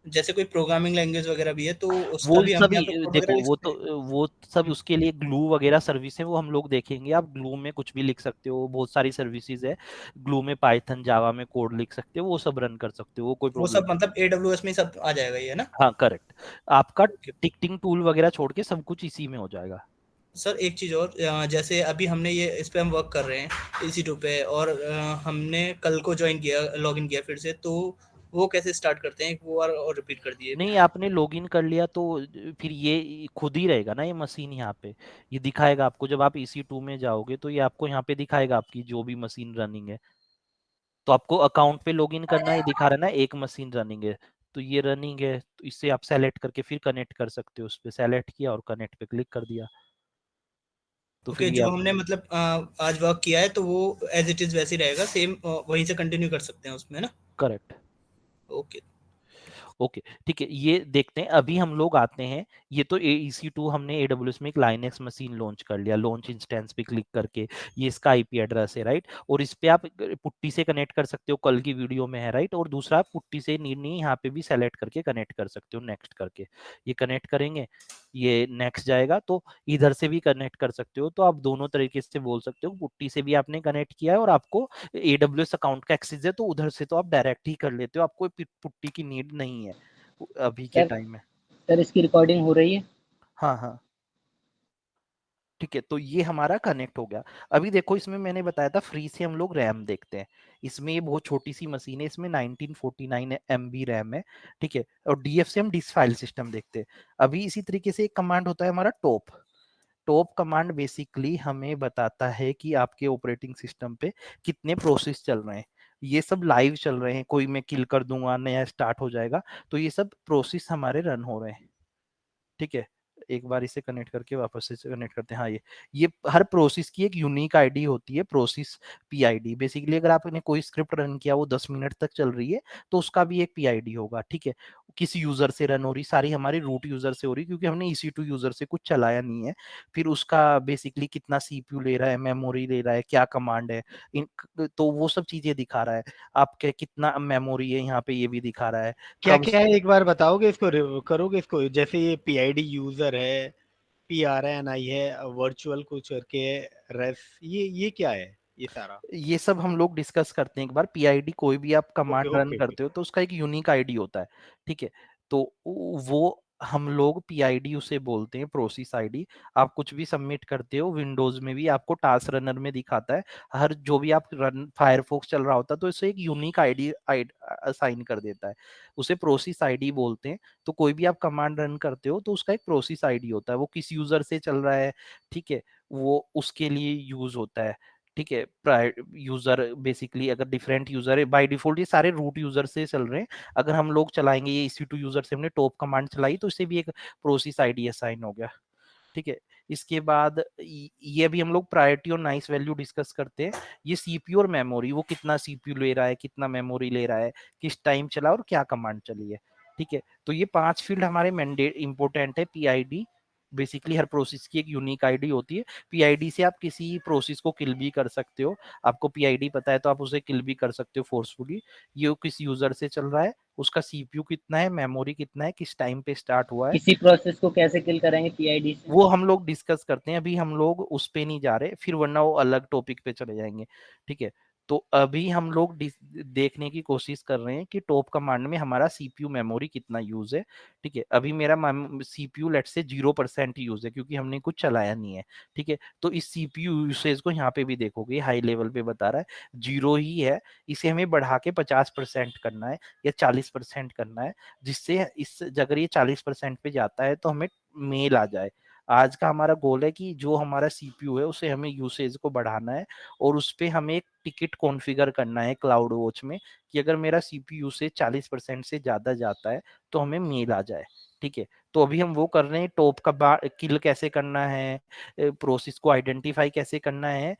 जैसे कोई प्रोग्रामिंग लैंग्वेज वगैरह भी है तो वो उसका भी हम सब यहाँ पे कोड वगैरह देखो, लिख सकते हैं। वो सब उसके लिए ग्लू वगैरह सर्विस है, वो हम लोग देखेंगे, आप ग्लू में कुछ भी लिख सकते हो, बहुत सारी सर्विसेज है, ग्लू में पाइथन जावा में कोड लिख सकते हो, वो सब रन कर सकते हो, वो कोई वो प्रॉब्लम सब नहीं। मतलब AWS में ही सब आ जाएगा ये, है ना? हाँ करेक्ट, आपका ओके टिकटिंग टूल वगैरह छोड़ के सब कुछ इसी में हो जाएगा। सर, एक चीज़ और, जैसे अभी हमने ये इस पे हम वर्क कर रहे हैं EC2 पे, और हमने कल को ज्वाइन किया, लॉगिन किया फिर से, तो वो कैसे स्टार्ट करते हैं, एक वो और रिपीट कर दिए। नहीं, आपने लॉगिन कर लिया तो फिर ये खुद ही रहेगा ना, ये मशीन यहाँ पे, ये दिखाएगा आपको, जब आप EC2 में जाओगे तो ये आपको यहाँ पे दिखाएगा आपकी जो भी मशीन रनिंग है, तो आपको अकाउंट पे लॉगिन करना है, ये दिखा रहा है ना एक मशीन रनिंग है, तो ये रनिंग है, तो इससे आप सेलेक्ट करके फिर कनेक्ट कर सकते हो, उस पर सेलेक्ट किया और कनेक्ट पे क्लिक कर दिया, तो फिर ओके, ये जो आप। हमने मतलब आज वर्क किया है तो वो एज इट इज़ वैसे ही रहेगा, सेम वहीं से कंटिन्यू कर सकते हैं उसमें, है ना? करेक्ट। ओके। ओके, ठीक है, ये देखते हैं, अभी हम लोग आते हैं, ये तो EC2 हमने AWS में एक लाइनेक्स मशीन लॉन्च कर लिया, लॉन्च इंस्टेंस पे क्लिक करके, ये इसका IP एड्रेस है, राइट, और इस पे आप पुट्टी से कनेक्ट कर सकते हो, कल की वीडियो में है, राइट, और दूसरा आप पुट्टी से नहीं यहाँ पे भी सेलेक्ट करके कनेक्ट कर सकते हो, नेक्स्ट करके, ये कनेक्ट करेंगे, ये नेक्स्ट जाएगा, तो इधर से भी कनेक्ट कर सकते हो, तो आप दोनों तरीके से बोल सकते हो, पुट्टी से भी आपने कनेक्ट किया है और आपको AWS अकाउंट का एक्सेस है, तो उधर से तो आप डायरेक्ट ही कर लेते हो, आपको पुट्टी की नीड नहीं है अभी के सर टाइम में। सर इसकी रिकॉर्डिंग हो रही है? हाँ हाँ, ठीक है, तो ये हमारा कनेक्ट हो गया। अभी देखो, इसमें मैंने बताया था फ्री से हम लोग रैम देखते हैं, इसमें ये बहुत छोटी सी मशीन है, इसमें 1949 MB रैम है, ठीक है, और DF से हम डिस्क फाइल सिस्टम देखते हैं। अभी इसी तरीके से एक कमांड होता है हमारा टॉप, टॉप कमांड बेसिकली हमें बताता है कि आपके ऑपरेटिंग सिस्टम पे कितने प्रोसेस चल रहे हैं, ये सब लाइव चल रहे हैं, कोई मैं किल कर दूंगा नया स्टार्ट हो जाएगा, तो ये सब प्रोसेस हमारे रन हो रहे हैं, ठीक है। एक बार इसे कनेक्ट करके वापस से कनेक्ट करते हैं, हाँ, ये हर प्रोसेस की एक यूनिक आईडी होती है, प्रोसेस PID, बेसिकली अगर आपने कोई स्क्रिप्ट रन किया वो 10 मिनट तक चल रही है तो उसका भी एक PID होगा, ठीक है। किस यूजर से रन हो रही, सारी हमारी रूट यूजर से हो रही, क्योंकि हमने EC2 यूजर से कुछ चलाया नहीं है। फिर उसका बेसिकली कितना CPU ले रहा है, मेमोरी ले रहा है, क्या कमांड है, तो वो सब चीजें दिखा रहा है, आपके कितना मेमोरी है यहाँ पे, ये भी दिखा रहा है, क्या कब। क्या है, एक बार बताओगे इसको, करोगे इसको, जैसे ये PID यूजर है, PRNI है, वर्चुअल कुछ करके है, रेफ, ये क्या है? ये सारा? ये सब हम लोग डिस्कस करते हैं एक बार। पीआईडी कोई भी आप okay, command run okay, okay. करते हो तो उसका एक यूनिक आईडी होता है, ठीक है। तो वो हम लोग पीआईडी उसे बोलते हैं, प्रोसेस आईडी। आप कुछ भी सबमिट करते हो विंडोज में भी आपको टास्क रनर में दिखाता है, हर जो भी आप रन फायरफॉक्स चल रहा होता है तो इसे एक यूनिक आईडी असाइन कर देता है, उसे प्रोसेस आईडी बोलते हैं। तो कोई भी आप कमांड रन करते हो तो उसका एक प्रोसेस आईडी होता है, वो किस यूजर से चल रहा है, ठीक है, वो उसके लिए यूज होता है, ठीक है। यूजर बेसिकली अगर डिफरेंट यूजर है, बाय डिफॉल्ट ये सारे रूट यूजर से चल रहे हैं। अगर हम लोग चलाएंगे ये EC2 यूजर से हमने टॉप कमांड चलाई तो इससे भी एक प्रोसेस आईडी असाइन हो गया, ठीक है। इसके बाद ये भी हम लोग प्रायोरिटी और नाइस वैल्यू डिस्कस करते हैं। ये सीपीयू और मेमोरी, वो कितना सीपीयू ले रहा है, कितना मेमोरी ले रहा है, किस टाइम चला और क्या कमांड चली है, ठीक है। तो ये 5 फील्ड हमारे मैंडेट इंपॉर्टेंट है। पीआईडी बेसिकली हर प्रोसेस की एक यूनिक आईडी होती है। पीआईडी से आप किसी प्रोसेस को किल भी कर सकते हो, आपको पीआईडी पता है तो आप उसे किल भी कर सकते हो फोर्सफुली। ये किस यूजर से चल रहा है, उसका सीपीयू कितना है, मेमोरी कितना है, किस टाइम पे स्टार्ट हुआ है, किसी प्रोसेस को कैसे किल करेंगे पीआईडी से? वो हम लोग डिस्कस करते हैं। अभी हम लोग उस पे नहीं जा रहे, फिर वरना वो अलग टॉपिक पे चले जाएंगे, ठीक है। तो अभी हम लोग देखने की कोशिश कर रहे हैं कि टॉप कमांड में हमारा सीपीयू मेमोरी कितना यूज है, ठीक है। अभी मेरा सीपीयू लेट से 0% यूज है क्योंकि हमने कुछ चलाया नहीं है, ठीक है। तो इस सीपीयू यूसेज को यहाँ पे भी देखोगे हाई लेवल पे बता रहा है 0 ही है, इसे हमें बढ़ा के 50% करना है या 40% करना है, जिससे इस अगर ये 40% पे जाता है तो हमें मेल आ जाए। आज का हमारा गोल है कि जो हमारा सीपीयू है उसे हमें यूसेज को बढ़ाना है और उस पे हमें एक टिकट कॉन्फ़िगर करना है क्लाउड वॉच में कि अगर मेरा सीपीयू से 40% से ज्यादा जाता है तो हमें मेल आ जाए, ठीक है। तो अभी हम वो कर रहे हैं, टॉप का किल कैसे करना है, प्रोसेस को आइडेंटिफाई कैसे करना है,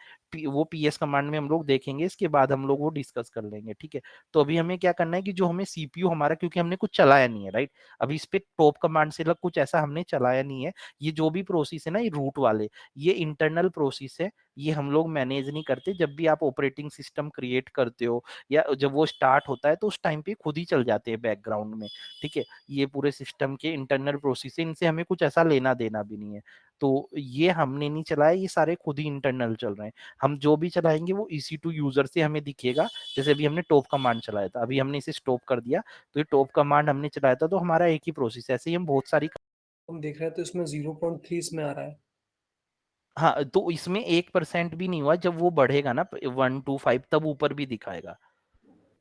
वो पीएस कमांड में हम लोग देखेंगे, इसके बाद हम लोग वो डिस्कस कर लेंगे, ठीक है। तो अभी हमें क्या करना है कि जो हमें सीपीयू हमारा, क्योंकि हमने कुछ चलाया नहीं है, राइट, अभी इस पे टॉप कमांड से लग कुछ ऐसा हमने चलाया नहीं है। ये जो भी प्रोसेस है ना, ये रूट वाले, ये इंटरनल प्रोसेस है, ये हम लोग मैनेज नहीं करते। जब भी आप ऑपरेटिंग सिस्टम क्रिएट करते हो या जब वो स्टार्ट होता है तो उस टाइम पे खुद ही चल जाते हैं बैकग्राउंड में, ठीक है। ये पूरे सिस्टम के इंटरनल प्रोसेस है, इनसे हमें कुछ ऐसा लेना देना भी नहीं है। तो ये हमने नहीं चलाया, ये सारे खुद ही इंटरनल चल रहे हैं। हम जो भी चलाएंगे वो EC2 यूजर से हमें दिखेगा। जैसे अभी हमने टॉप कमांड चलाया था, अभी हमने इसे स्टॉप कर दिया, तो ये टॉप कमांड हमने चलाया था तो हमारा एक ही प्रोसेस है। ऐसे ही हम बहुत सारी, हम देख रहे हैं तो इसमें 0.3 इसमें आ रहा है। हाँ, तो इसमें 1% भी नहीं हुआ, जब वो बढ़ेगा ना 1 to 5 तब ऊपर भी दिखाएगा।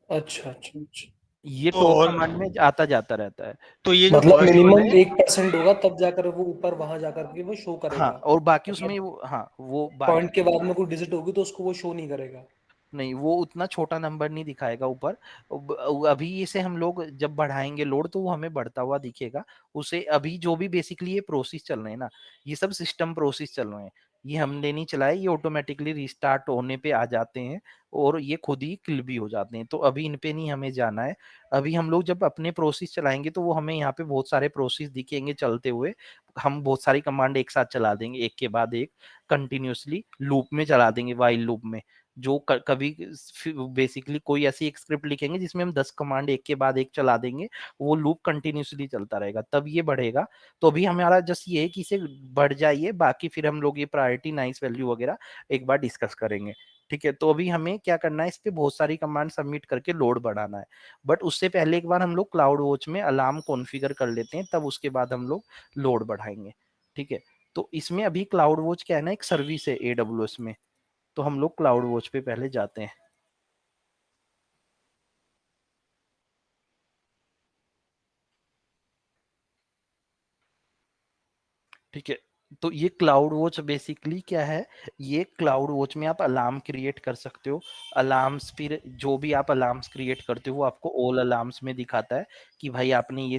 अच्छा अच्छा अच्छा। ये तो टॉप और कमांड में आता जाता रहता है। तो ये जो मतलब फर्स्ट वन मिनिमम है, 1% होगा तब जाकर वो ऊपर वहां जाकर के वो शो हाँ, करेगा। और बाकी उसमें मतलब वो, हाँ, वो बाकी पॉइंट के बाद में कोई डिजिट होगी तो उसको वो शो नहीं करेगा। नहीं, वो उतना छोटा नंबर नहीं दिखाएगा ऊपर। अभी इसे हम लोग जब बढ़ाएंगे लोड तो वो हमें बढ़ता हुआ दिखेगा। उसे अभी जो भी बेसिकली ये प्रोसेस चल रहे हैं ना, ये सब सिस्टम प्रोसेस चल रहे हैं, ये हमने नहीं चलाए, ये ऑटोमेटिकली रिस्टार्ट होने पे आ जाते हैं और ये खुद ही किल भी हो जाते हैं। तो अभी इन पे नहीं हमें जाना है। अभी हम लोग जब अपने प्रोसेस चलाएंगे तो वो हमें यहाँ पे बहुत सारे प्रोसेस दिखेंगे चलते हुए। हम बहुत सारी कमांड एक साथ चला देंगे, एक के बाद एक कंटिन्यूअसली लूप में चला देंगे, वाइल लूप में। जो कभी बेसिकली कोई ऐसी एक स्क्रिप्ट लिखेंगे जिसमें हम 10 कमांड एक के बाद एक चला देंगे, वो लूप कंटिन्यूसली चलता रहेगा, तब ये बढ़ेगा। तो अभी हमारा जस्ट ये है कि इसे बढ़ जाइए, बाकी फिर हम लोग ये प्रायोरिटी नाइस वैल्यू वगैरह एक बार डिस्कस करेंगे, ठीक है। तो अभी हमें क्या करना है, इस पे बहुत सारी कमांड सबमिट करके लोड बढ़ाना है। बट उससे पहले एक बार हम लोग क्लाउड वॉच में अलार्म कॉन्फ़िगर कर लेते हैं, तब उसके बाद हम लोग लोड बढ़ाएंगे, ठीक है। तो इसमें अभी क्लाउड वॉच क्या है ना, एक सर्विस है AWS में। तो हम लोग क्लाउड वॉच पे पहले जाते हैं, ठीक है। तो ये क्लाउड वॉच बेसिकली क्या है, ये क्लाउड वॉच में आप अलार्म क्रिएट कर सकते हो। अलार्म्स, फिर जो भी आप अलार्म्स क्रिएट करते हो वो आपको ऑल अलार्म्स में दिखाता है कि भाई आपने ये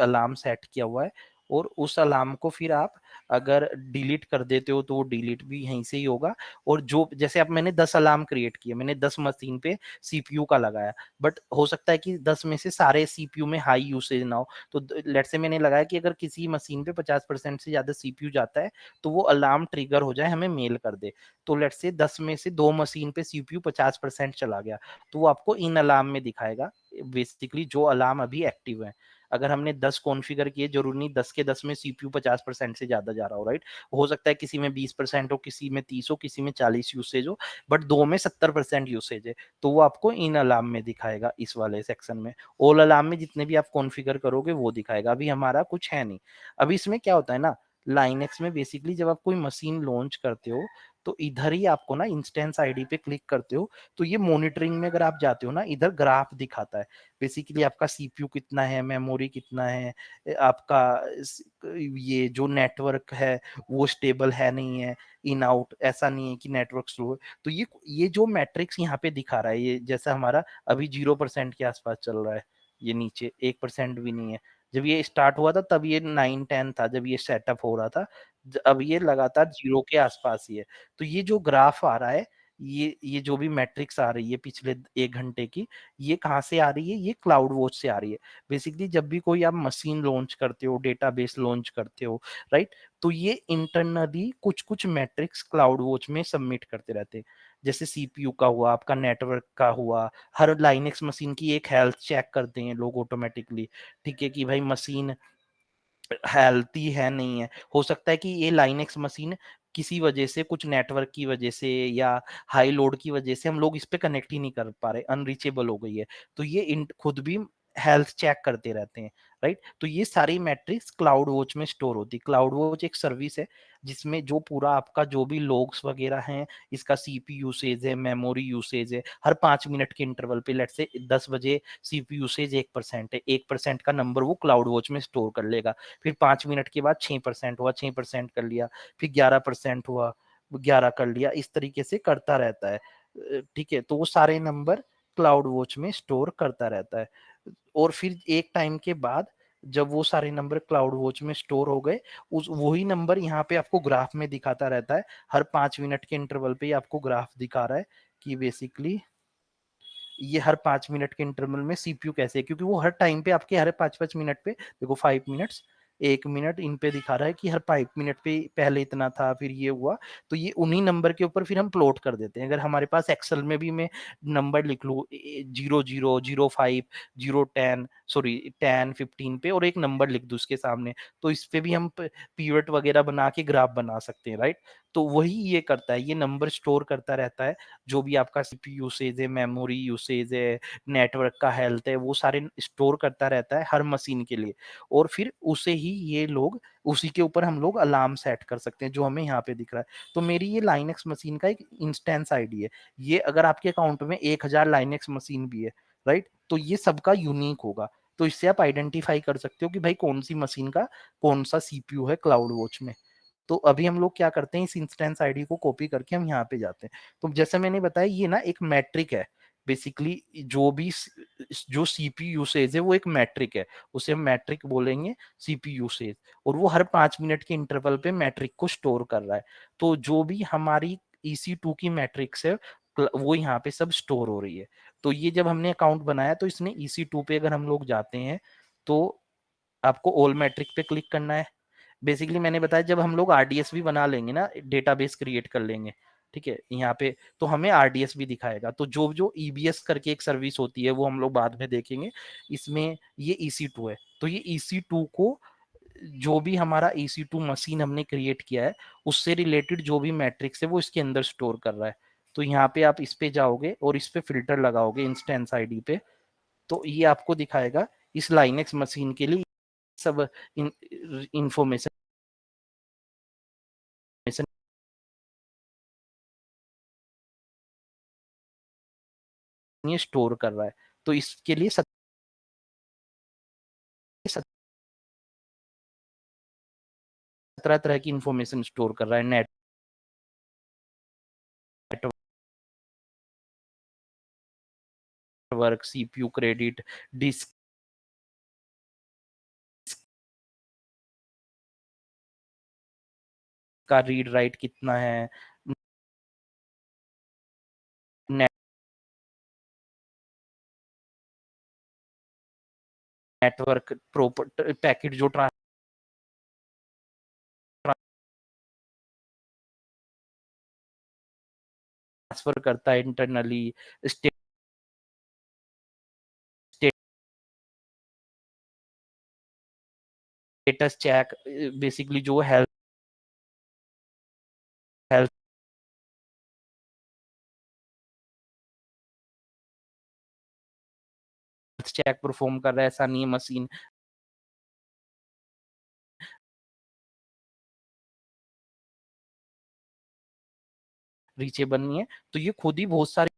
अलार्म सेट किया हुआ है। और उस अलार्म को फिर आप अगर डिलीट कर देते हो तो वो डिलीट भी यहीं से ही होगा। और जो जैसे आप, मैंने 10 अलार्म क्रिएट किए, मैंने 10 मशीन पे सीपीयू का लगाया, बट हो सकता है कि 10 में से सारे सीपीयू में हाई यूसेज ना हो। तो लेट से मैंने लगाया कि अगर किसी मशीन पे 50% से ज्यादा सीपीयू जाता है तो वो अलार्म ट्रिगर हो जाए, हमें मेल कर दे। तो लेट से 10 में से 2 मशीन पे सीपीयू 50% चला गया, तो वो आपको इन अलार्म में दिखाएगा बेसिकली जो अलार्म अभी एक्टिव है। अगर हमने 10 कॉन्फ़िगर किए, ज़रूरी नहीं 10 के 10 में सीपीयू 50% से ज़्यादा जा रहा हो, राइट? हो सकता है किसी में 20% हो, किसी में 30 हो, किसी में 40 यूसेज हो, बट 2 में 70% यूसेज है, तो वो आपको इन अलार्म में दिखाएगा, इस वाले सेक्शन में। ऑल अलार्म में जितने भी आप कॉन्फ़िगर करोगे वो दिखाएगा। अभी हमारा कुछ है नहीं। अभी इसमें क्या होता है ना, लाइनक्स में बेसिकली जब आप कोई मशीन लॉन्च करते हो, तो इधर ही आपको ना इंस्टेंस आईडी पे क्लिक करते हो, तो ये मॉनिटरिंग में अगर आप जाते हो ना, इधर ग्राफ दिखाता है। बेसिकली आपका सीपीयू कितना है, मेमोरी कितना है, आपका ये जो नेटवर्क है वो स्टेबल है नहीं है, इन आउट ऐसा नहीं है कि नेटवर्क स्लो है। तो ये जो मैट्रिक्स यहाँ पे दिखा रहा है, ये जैसा हमारा अभी 0% के आसपास चल रहा है, ये नीचे 1% भी नहीं है। जब ये स्टार्ट हुआ था तब ये 9-10 था, जब ये सेटअप हो रहा था। अब ये लगातार 0 के आसपास ही है। तो ये जो ग्राफ आ रहा है, ये जो भी मैट्रिक्स आ रही है पिछले 1 घंटे की, ये कहाँ से आ रही है? ये क्लाउड वॉच से आ रही है। बेसिकली जब भी कोई आप मशीन लॉन्च करते हो, डेटाबेस लॉन्च करते हो, राइट? तो ये इंटरनली कुछ-कुछ मैट्रिक्स क्लाउड वॉच में सबमिट करते रहते हैं। जैसे सीपीयू का हुआ, आपका नेटवर्क का हुआ, हर लाइनक्स मशीन की एक हेल्थ चेक करते हैं लोग ऑटोमैटिकली, ठीक है? कि भाई मशीन हेल्थी है, नहीं है। हो सकता है कि ये लाइनक्स मशीन किसी वजह से, कुछ नेटवर्क की वजह से या हाई लोड की वजह से हम लोग इस पे कनेक्ट ही नहीं कर पा रहे, अनरीचेबल हो गई है। तो ये खुद भी हेल्थ चेक करते रहते हैं, राइट? तो ये सारी मैट्रिक्स क्लाउड वॉच में स्टोर होती है। क्लाउड वॉच एक सर्विस है जिसमें जो पूरा आपका जो भी लॉग्स वगैरह हैं, इसका सीपी यूसेज है, मेमोरी यूसेज है, हर 5 मिनट के इंटरवल पे, लेट्स से 10 बजे सीपी यूसेज 1% है, 1% का नंबर वो क्लाउड वॉच में स्टोर कर लेगा। फिर 5 मिनट के बाद 6% हुआ, 6% कर लिया, फिर 11% हुआ, 11 कर लिया, इस तरीके से करता रहता है। ठीक है? तो वो सारे नंबर क्लाउड वॉच में स्टोर करता रहता है। और फिर एक टाइम के बाद जब वो सारे नंबर क्लाउड वॉच में स्टोर हो गए, उस वही नंबर यहाँ पे आपको ग्राफ में दिखाता रहता है। हर 5 मिनट के इंटरवल पे ही आपको ग्राफ दिखा रहा है कि बेसिकली ये हर 5 मिनट के इंटरवल में सीपीयू कैसे है, क्योंकि वो हर टाइम पे आपके हर 5-5 मिनट पे देखो, 5 मिनट्स, 1 मिनट इन पे दिखा रहा है कि हर 5 मिनट पे पहले इतना था, फिर ये हुआ। तो ये उन्हीं नंबर के ऊपर फिर हम प्लॉट कर देते हैं। अगर हमारे पास एक्सेल में भी मैं नंबर लिख लूँ 00, 05, 010, सॉरी 10, 15 पे, और एक नंबर लिख दूँ उसके सामने, तो इस पे भी हम पिवट वगैरह बना के ग्राफ बना सकते हैं, राइट? तो वही ये करता है, ये नंबर स्टोर करता रहता है। जो भी आपका सीपीयू यूसेज है, मेमोरी यूसेज है, नेटवर्क का हेल्थ है, वो सारे स्टोर करता रहता है हर मशीन के लिए। और फिर उसे ही ये लोग, उसी के ऊपर हम लोग अलार्म सेट कर सकते हैं, जो हमें यहाँ पे दिख रहा है। तो मेरी ये लाइनक्स मशीन का एक इंस्टेंस आईडी है। ये अगर आपके अकाउंट में 1000 लाइनक्स मशीन भी है, राइट? तो ये सबका यूनिक होगा। तो इससे आप आइडेंटिफाई कर सकते हो कि भाई कौन सी मशीन का कौन सा सीपीयू है क्लाउड वॉच में। तो अभी हम लोग क्या करते हैं, इस इंस्टेंस आईडी को कॉपी करके हम यहाँ पे जाते हैं। तो जैसे मैंने बताया, ये ना एक मैट्रिक है। बेसिकली जो भी जो सीपी यूसेज है वो एक मैट्रिक है, उसे हम मैट्रिक बोलेंगे, सीपी यूसेज। और वो हर 5 मिनट के इंटरवल पे मैट्रिक को स्टोर कर रहा है। तो जो भी हमारी EC2 की मैट्रिक्स है, वो यहाँ पे सब स्टोर हो रही है। तो ये जब हमने अकाउंट बनाया, तो इसने EC2 पे अगर हम लोग जाते हैं, तो आपको ऑल मैट्रिक पे क्लिक करना है। बेसिकली मैंने बताया, जब हम लोग आरडीएस भी बना लेंगे ना, डेटाबेस क्रिएट कर लेंगे, ठीक है, यहाँ पे, तो हमें आरडीएस भी दिखाएगा। तो जो जो ईबीएस करके एक सर्विस होती है, वो हम लोग बाद में देखेंगे। इसमें ये EC2 है, तो ये EC2 को, जो भी हमारा EC2 मशीन हमने क्रिएट किया है, उससे रिलेटेड जो भी मैट्रिक्स है वो इसके अंदर स्टोर कर रहा है। तो यहाँ पे आप इस पे जाओगे और इस पे फिल्टर लगाओगे इंस्टेंस आईडी पे, तो ये आपको दिखाएगा इस लाइनेक्स मशीन के लिए सब इंफॉर्मेशन ये स्टोर कर रहा है। तो इसके लिए 17 तरह की इंफॉर्मेशन स्टोर कर रहा है। नेटवर्क, सीपीयू, क्रेडिट, डिस्क का रीड राइट कितना है, नेटवर्क प्रॉपर पैकेट जो ट्रांसफर करता है internally, state status check, basically जो हेल्थ चेक परफॉर्म कर रहा है, ऐसा नहीं है। मशीन रीचेबल नहीं है, तो ये खुद ही बहुत सारी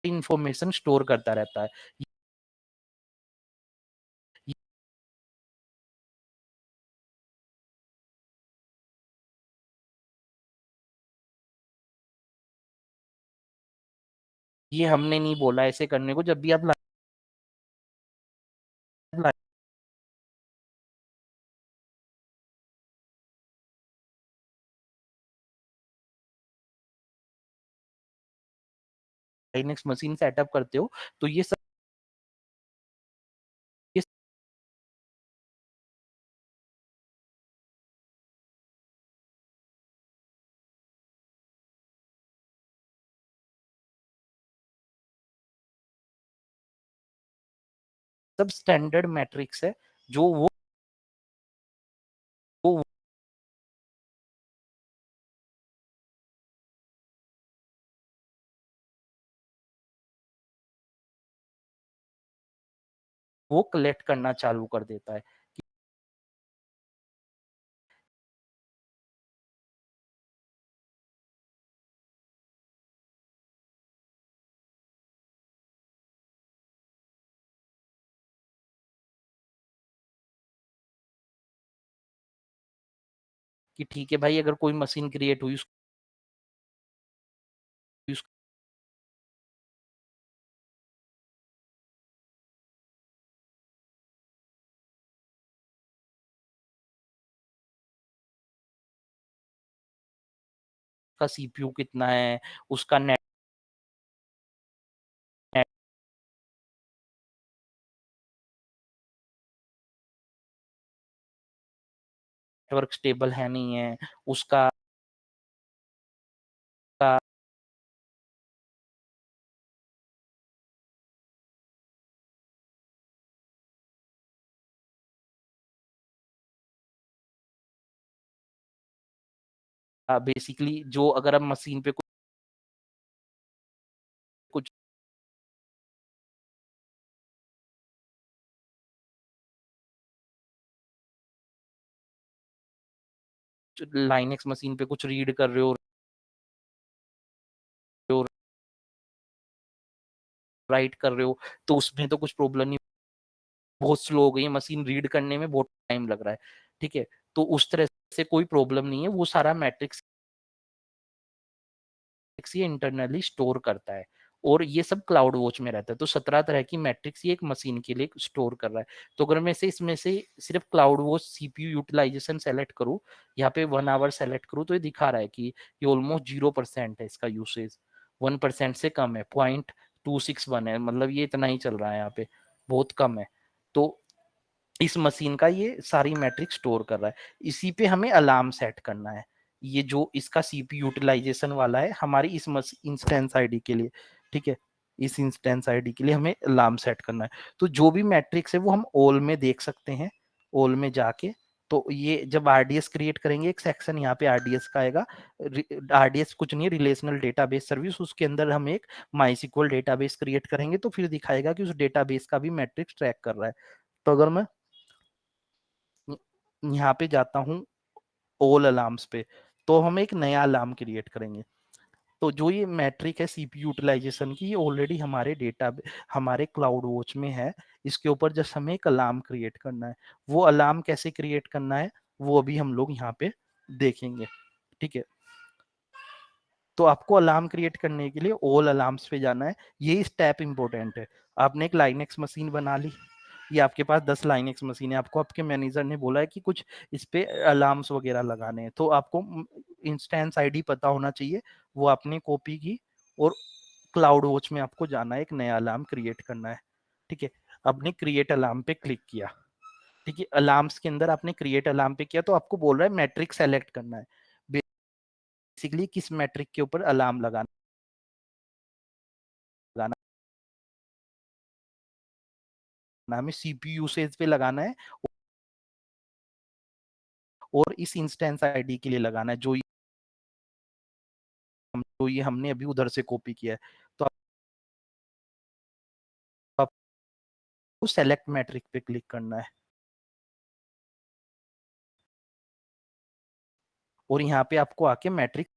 इंफॉर्मेशन स्टोर करता रहता है। ये हमने नहीं बोला ऐसे करने को। जब भी आप लाइनेक्स मशीन सेटअप करते हो तो ये सब सब स्टैंडर्ड मैट्रिक्स है जो वो कलेक्ट करना चालू कर देता है। कि ठीक है भाई, अगर कोई मशीन क्रिएट हुई उसका सीपीयू कितना है, उसका नेटवर्क स्टेबल है नहीं है, उसका बेसिकली जो अगर आप मशीन पे कुछ लाइनेक्स मशीन पे कुछ रीड कर रहे हो, राइट कर रहे हो, तो उसमें तो कुछ प्रॉब्लम नहीं, बहुत स्लो हो गई है मशीन, रीड करने में बहुत टाइम लग रहा है। ठीक है, तो उस तरह से कोई प्रॉब्लम नहीं है, वो सारा मैट्रिक्स ये इंटरनली स्टोर करता है और ये सब क्लाउड वॉच में रहता है। तो 17 तरह की मैट्रिक्स ये एक मशीन के लिए स्टोर कर रहा है। तो अगर मैं से इसमें से सिर्फ cloud watch CPU utilisation select करूँ, यहाँ पे 1 आवर सेलेक्ट करूँ, तो ये दिखा रहा है कि ये ऑलमोस्ट 0% है इसका यूसेज, 1% से कम है, 0.261 है, मतलब ये इतना ही चल रहा है यहाँ पे, बहुत कम है। तो इस मशीन का ये सारी मैट्रिक स्टोर कर रहा है। इसी पे हमें अलार्म सेट करना है। ये जो इसका सीपीयू यूटिलाइजेशन वाला है हमारी इस इंस्टेंस आईडी के लिए, ठीक है, इस इंस्टेंस आईडी के लिए हमें अलार्म सेट करना है। तो जो भी मैट्रिक्स है वो हम ऑल में देख सकते हैं, ऑल में जाके। तो ये जब आरडीएस क्रिएट करेंगे, एक सेक्शन यहाँ पे आरडीएस का आएगा। आरडीएस कुछ नहीं है, रिलेशनल डेटाबेस सर्विस, उसके अंदर हम एक माइस्क्ल डेटाबेस क्रिएट करेंगे, तो फिर दिखाएगा कि उस डेटाबेस का भी मैट्रिक्स ट्रैक कर रहा है। तो अगर मैं यहाँ पे जाता हूँ ऑल अलार्म्स पे, तो हम एक नया अलार्म क्रिएट करेंगे। तो जो ये मैट्रिक है सीपीयू यूटिलाइजेशन की, ये ऑलरेडी हमारे डेटा हमारे क्लाउड वॉच में है। इसके ऊपर जस्ट हमें एक अलार्म क्रिएट करना है। वो अलार्म कैसे क्रिएट करना है वो अभी हम लोग यहाँ पे देखेंगे। ठीक है, तो आपको अलार्म क्रिएट करने के लिए ऑल अलार्म्स पे जाना है। ये स्टेप इंपॉर्टेंट है। आपने एक लाइनेक्स मशीन बना ली, ये आपके पास 10 लाइनेक्स मशीन है, आपको आपके मैनेजर ने बोला है कि कुछ इस पे अलार्म्स वगैरह लगाने हैं, तो आपको इंस्टेंस आईडी पता होना चाहिए, वो आपने कॉपी की और क्लाउड वॉच में आपको जाना है, एक नया अलार्म क्रिएट करना है। ठीक है, आपने क्रिएट अलार्म पे क्लिक किया। ठीक है, अलार्म्स के अंदर आपने क्रिएट अलार्म पे किया, तो आपको बोल रहा है मैट्रिक सेलेक्ट करना है। बेसिकली किस मैट्रिक के ऊपर अलार्म लगाना हमें सीपीयू यूसेज पे लगाना है और इस इंस्टेंस आईडी के लिए लगाना है जो ये हमने अभी उधर से कॉपी किया है। तो आपको सेलेक्ट मैट्रिक पे क्लिक करना है और यहाँ पे आपको आके मैट्रिक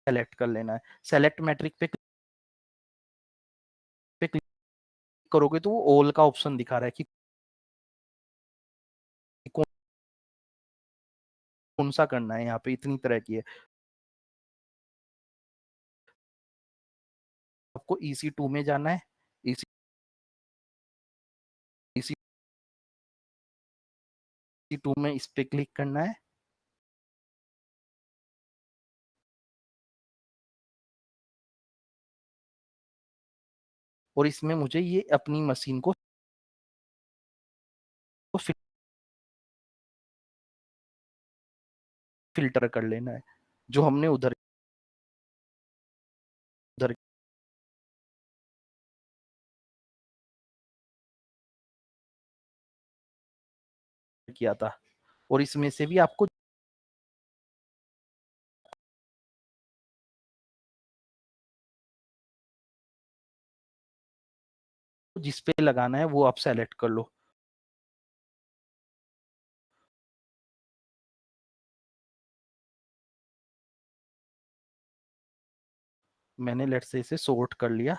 सेलेक्ट कर लेना है। सेलेक्ट मैट्रिक पे क्लिक करोगे तो वो ऑल का ऑप्शन दिखा रहा है कि कौन सा करना है। यहाँ पे इतनी तरह की है। आपको EC2 में जाना है। EC2 में इस पे क्लिक करना है और इसमें मुझे ये अपनी मशीन को फिल्टर कर लेना है जो हमने उधर किया था और इसमें से भी आपको जिस पे लगाना है वो आप सेलेक्ट कर लो। मैंने लेट से इसे सॉर्ट कर लिया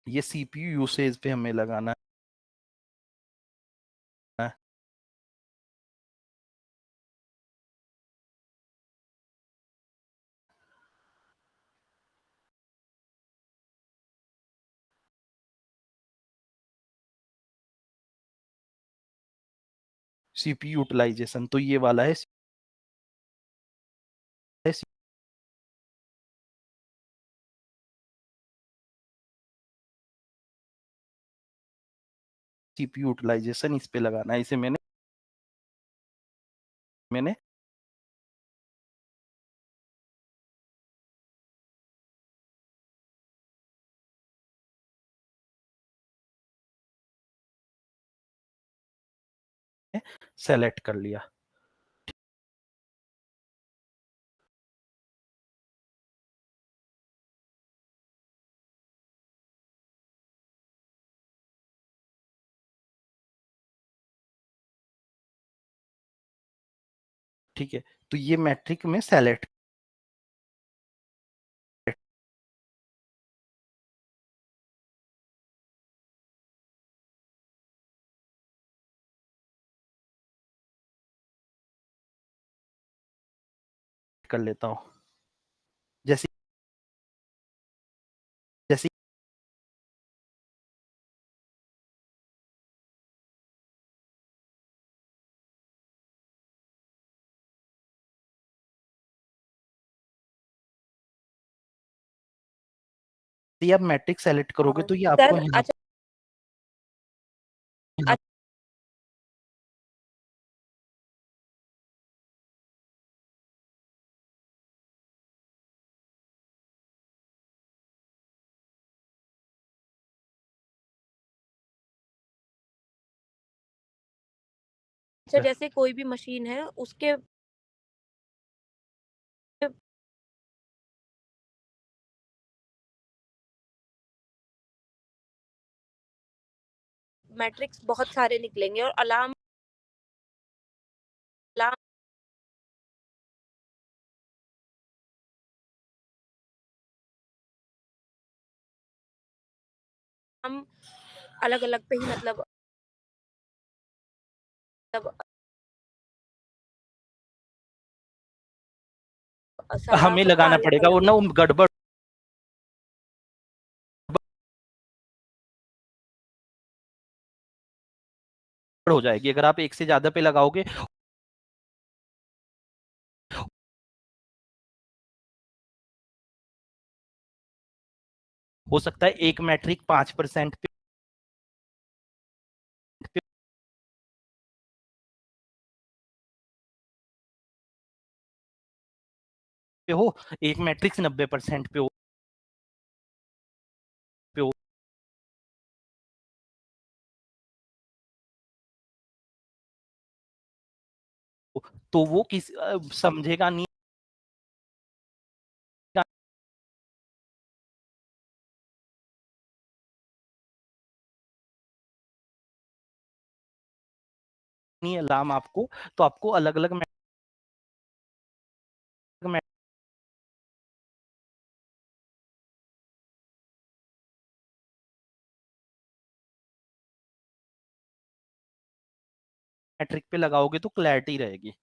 ये CPU यूसेज पे हमें लगाना है। CPU यूटिलाइजेशन तो ये वाला है। CPU यूटिलाइजेशन इस पे लगाना है। इसे मैंने सेलेक्ट कर लिया। ठीक है, तो ये मैट्रिक में सेलेक्ट कर लेता हूँ। जैसे जैसे ये आप मैट्रिक सेलेक्ट करोगे तो ये आपको सर यहाँ अच्छा जैसे कोई भी मशीन है उसके मैट्रिक्स बहुत सारे निकलेंगे और अलार्म हम अलग-अलग पे ही मतलब सड़ा हमें सबका लगाना अलग पड़ेगा, अलग वरना वो गड़बड़ हो जाएगी अगर आप एक से ज्यादा पे लगाओगे। हो सकता है एक मैट्रिक 5% पे हो, एक मैट्रिक्स 90% पे हो। तो वो किस समझेगा नहीं अलार्म आपको, तो आपको अलग अलग मैट्रिक पे लगाओगे तो क्लैरिटी रहेगी।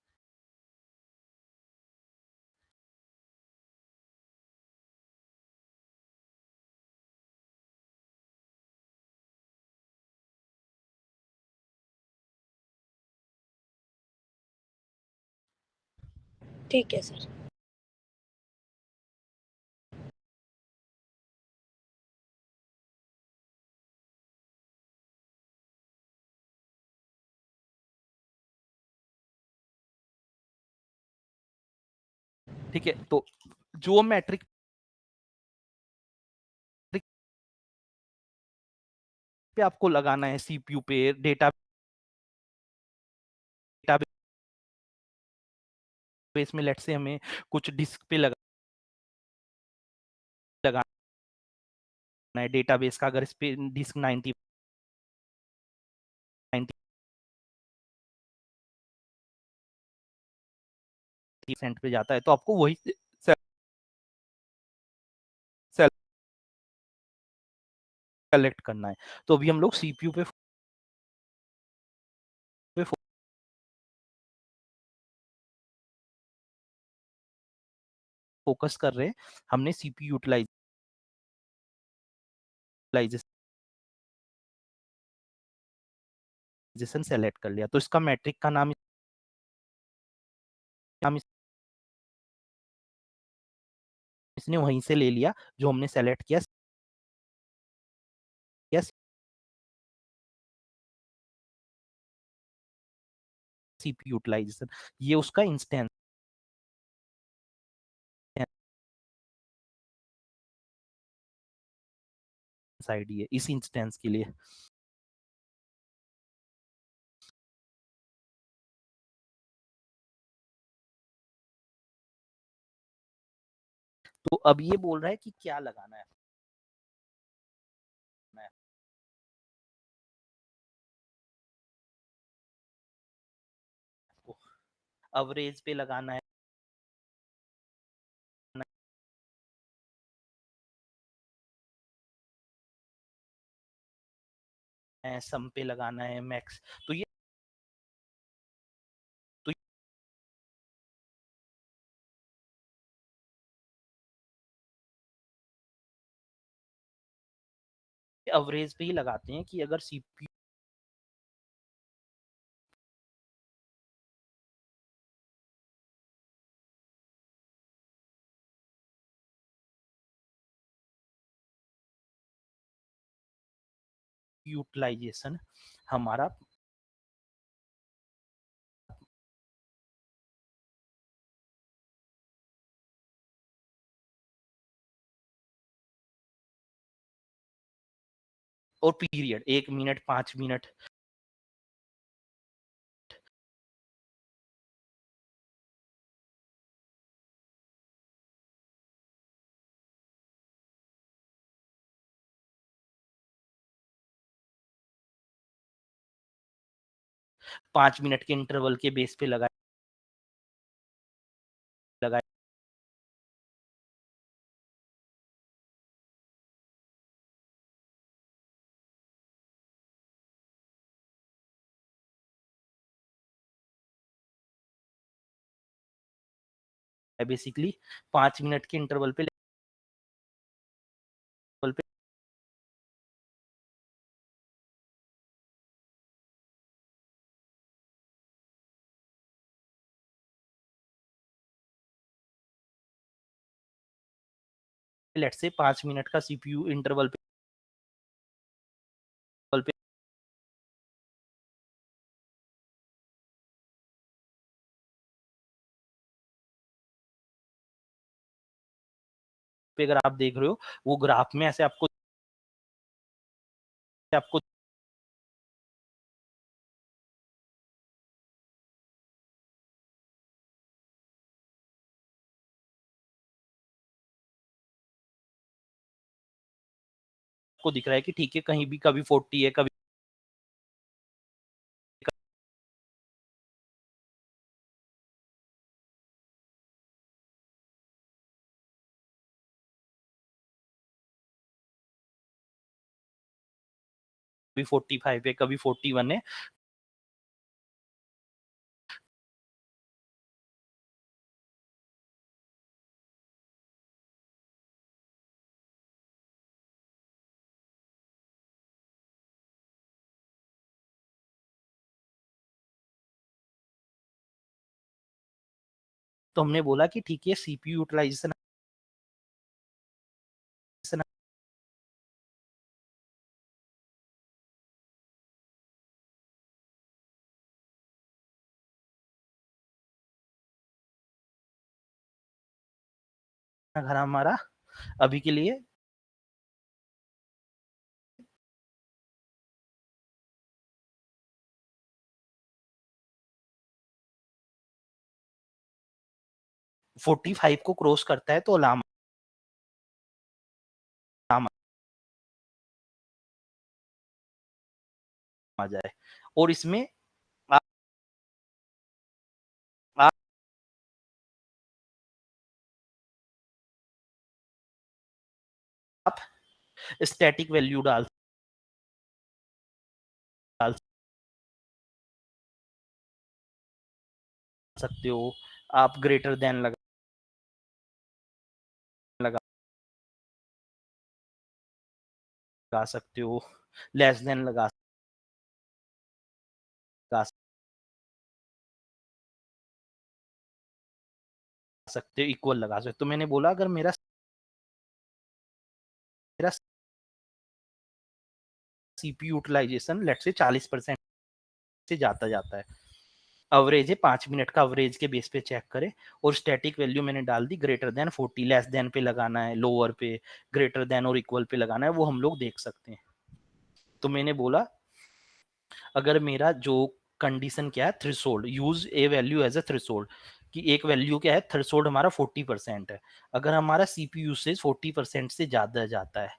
ठीक है सर। ठीक है, तो जो मैट्रिक पे आपको लगाना है सीपीयू पे, डेटाबेस में, लेट से हमें कुछ डिस्क पे लगाना है डेटाबेस का, अगर इस पे डिस्क 90 90% पे जाता है, तो आपको वही सेलेक्ट करना है। तो अभी हम लोग सीपीयू पे फोकस कर रहे हैं। हमने सीपीयू यूटिलाइजेशन सेलेक्ट कर लिया, तो इसका मैट्रिक का नाम इसने वहीं से ले लिया जो हमने सेलेक्ट किया सीपीयू यूटिलाइजेशन, ये उसका इंस्टेंस आईडी है इस इंस्टेंस के लिए। तो अब ये बोल रहा है कि क्या लगाना है आपको, अवरेज पे लगाना है, सम पे लगाना है, मैक्स। तो ये तो अवरेज पे ही लगाते हैं कि अगर सीपीयू यूटिलाइजेशन हमारा और पीरियड 1 मिनट 5 मिनट पांच मिनट के इंटरवल के बेस पे लगाए बेसिकली 5 मिनट के इंटरवल पे लेट्स से 5 मिनट का सीपीयू इंटरवल पे अगर आप देख रहे हो वो ग्राफ में ऐसे आपको दिख रहा है कि ठीक है कहीं भी कभी 40 है कभी कभी 45 है कभी 41 है। तो हमने बोला कि ठीक है सीपीयू यूटिलाइजेशन घर हमारा अभी के लिए 45 को क्रॉस करता है तो अलार्म आ जाए और इसमें आप स्टैटिक वैल्यू डाल सकते हो, आप ग्रेटर देन लगा सकते हो, लेस देन लगा सकते हो, इक्वल लगा सकते हो। तो मैंने बोला अगर मेरा सीपीयू यूटिलाइजेशन लेट्स से 40% से जाता है, एवरेज है 5 मिनट का, एवरेज के बेस पे चेक करें और स्टैटिक वैल्यू मैंने डाल the greater than 40, less than पे लगाना है, लोअर पे, ग्रेटर देन और इक्वल पे लगाना है, वो हम लोग देख सकते हैं। तो मैंने बोला अगर मेरा जो कंडीशन क्या है threshold, use a value as a threshold, कि एक वैल्यू क्या है थ्रेशोल्ड हमारा 40% है। अगर हमारा सीपीयू से 40% से ज्यादा जाता है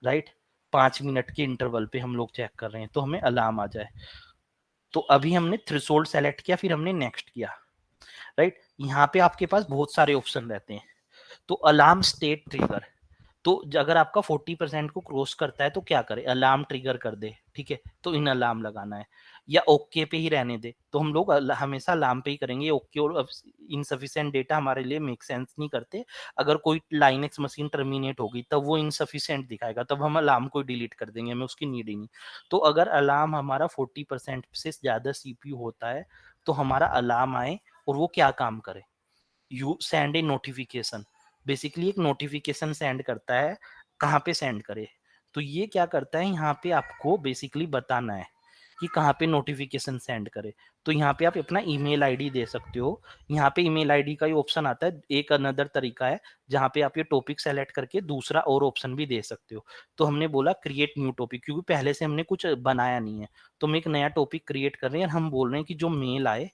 राइट, 5 मिनट के इंटरवल पे हम लोग चेक कर रहे हैं तो हमें अलार्म आ जाए। तो अभी हमने थ्रेशोल्ड सेलेक्ट किया, फिर हमने नेक्स्ट किया राइट। यहाँ पे आपके पास बहुत सारे ऑप्शन रहते हैं। तो अलार्म स्टेट ट्रिगर, तो अगर आपका 40% को क्रॉस करता है तो क्या करे, अलार्म ट्रिगर कर दे, ठीक है, तो इन अलार्म लगाना है या ओके पे ही रहने दे, तो हम लोग हमेशा अलार्म पे ही करेंगे। ओके और इनसफिशिएंट डेटा हमारे लिए मेक सेंस नहीं करते। अगर कोई लाइनेक्स मशीन टर्मिनेट होगी तब वो इनसफिशिएंट दिखाएगा, तब हम अलार्म को डिलीट कर देंगे, हमें उसकी नीड ही नहीं। तो अगर अलार्म हमारा 40% से ज्यादा सीपीयू होता है तो हमारा अलार्म आए और वो क्या काम करे, you send A notification, basically एक नोटिफिकेशन सेंड करता है। कहाँ पे सेंड करे, तो ये क्या करता है यहाँ पे आपको बेसिकली बताना है कि कहाँ पे नोटिफिकेशन सेंड करे। तो यहाँ पे आप अपना ईमेल आईडी दे सकते हो। यहाँ पे ईमेल आईडी का ही ऑप्शन आता है। एक अनदर तरीका है जहाँ पे आप ये टॉपिक सेलेक्ट करके दूसरा और ऑप्शन भी दे सकते हो। तो हमने बोला क्रिएट न्यू टॉपिक, क्योंकि पहले से हमने कुछ बनाया नहीं है तो हम एक नया टॉपिक क्रिएट कर रहे हैं। हम बोल रहे हैं कि जो मेल आए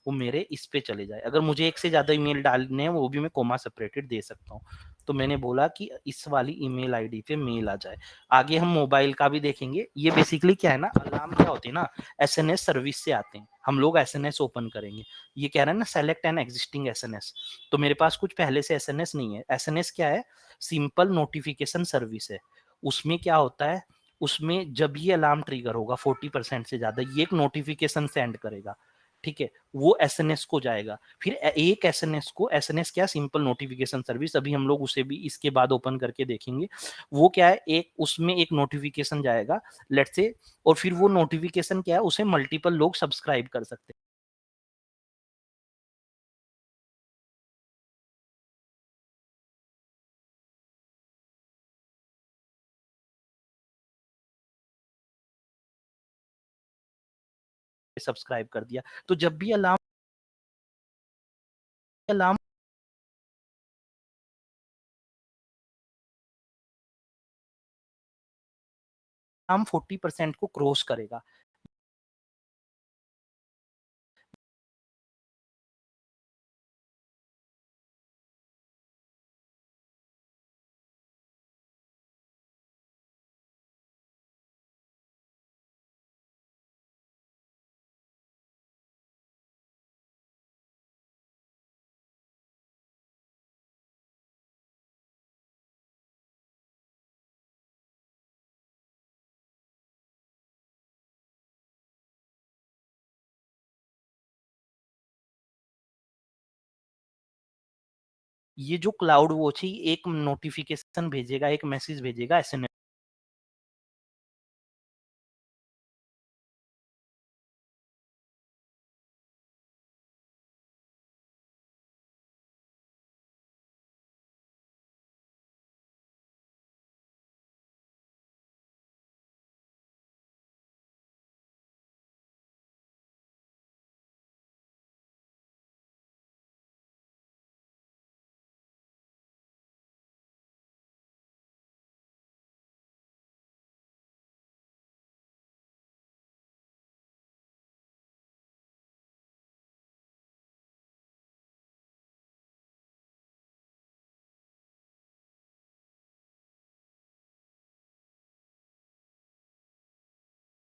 वो मेरे इस पे चले जाए। अगर मुझे एक से ज्यादा ईमेल डालने हैं वो भी मैं कोमा सेपरेटेड दे सकता हूँ। तो मैंने बोला कि इस वाली ईमेल आईडी पे मेल आ जाए। आगे हम मोबाइल का भी देखेंगे। ये बेसिकली क्या है ना, अलार्म क्या होती है ना, एसएनएस सर्विस से आते हैं। हम लोग एसएनएस ओपन करेंगे। ये कह रहा है ना सेलेक्ट एन एग्जिस्टिंग एसएनएस, तो मेरे पास कुछ पहले से एसएनएस नहीं है। एसएनएस क्या है, सिंपल नोटिफिकेशन सर्विस है। उसमें क्या होता है, उसमें जब ये अलार्म ट्रिगर होगा 40% से ज्यादा, ये एक नोटिफिकेशन सेंड करेगा, ठीक है, वो एसएनएस को जाएगा। फिर एक एसएनएस को, एसएनएस क्या, सिंपल नोटिफिकेशन सर्विस, अभी हम लोग उसे भी इसके बाद ओपन करके देखेंगे। वो क्या है, एक उसमें एक नोटिफिकेशन जाएगा लेट्स से, और फिर वो नोटिफिकेशन क्या है, उसे मल्टीपल लोग सब्सक्राइब कर सकते हैं। सब्सक्राइब कर दिया, तो जब भी अलार्म अलार्म 40% को क्रॉस करेगा, ये जो क्लाउड वॉच है एक नोटिफिकेशन भेजेगा, एक मैसेज भेजेगा एसएनएस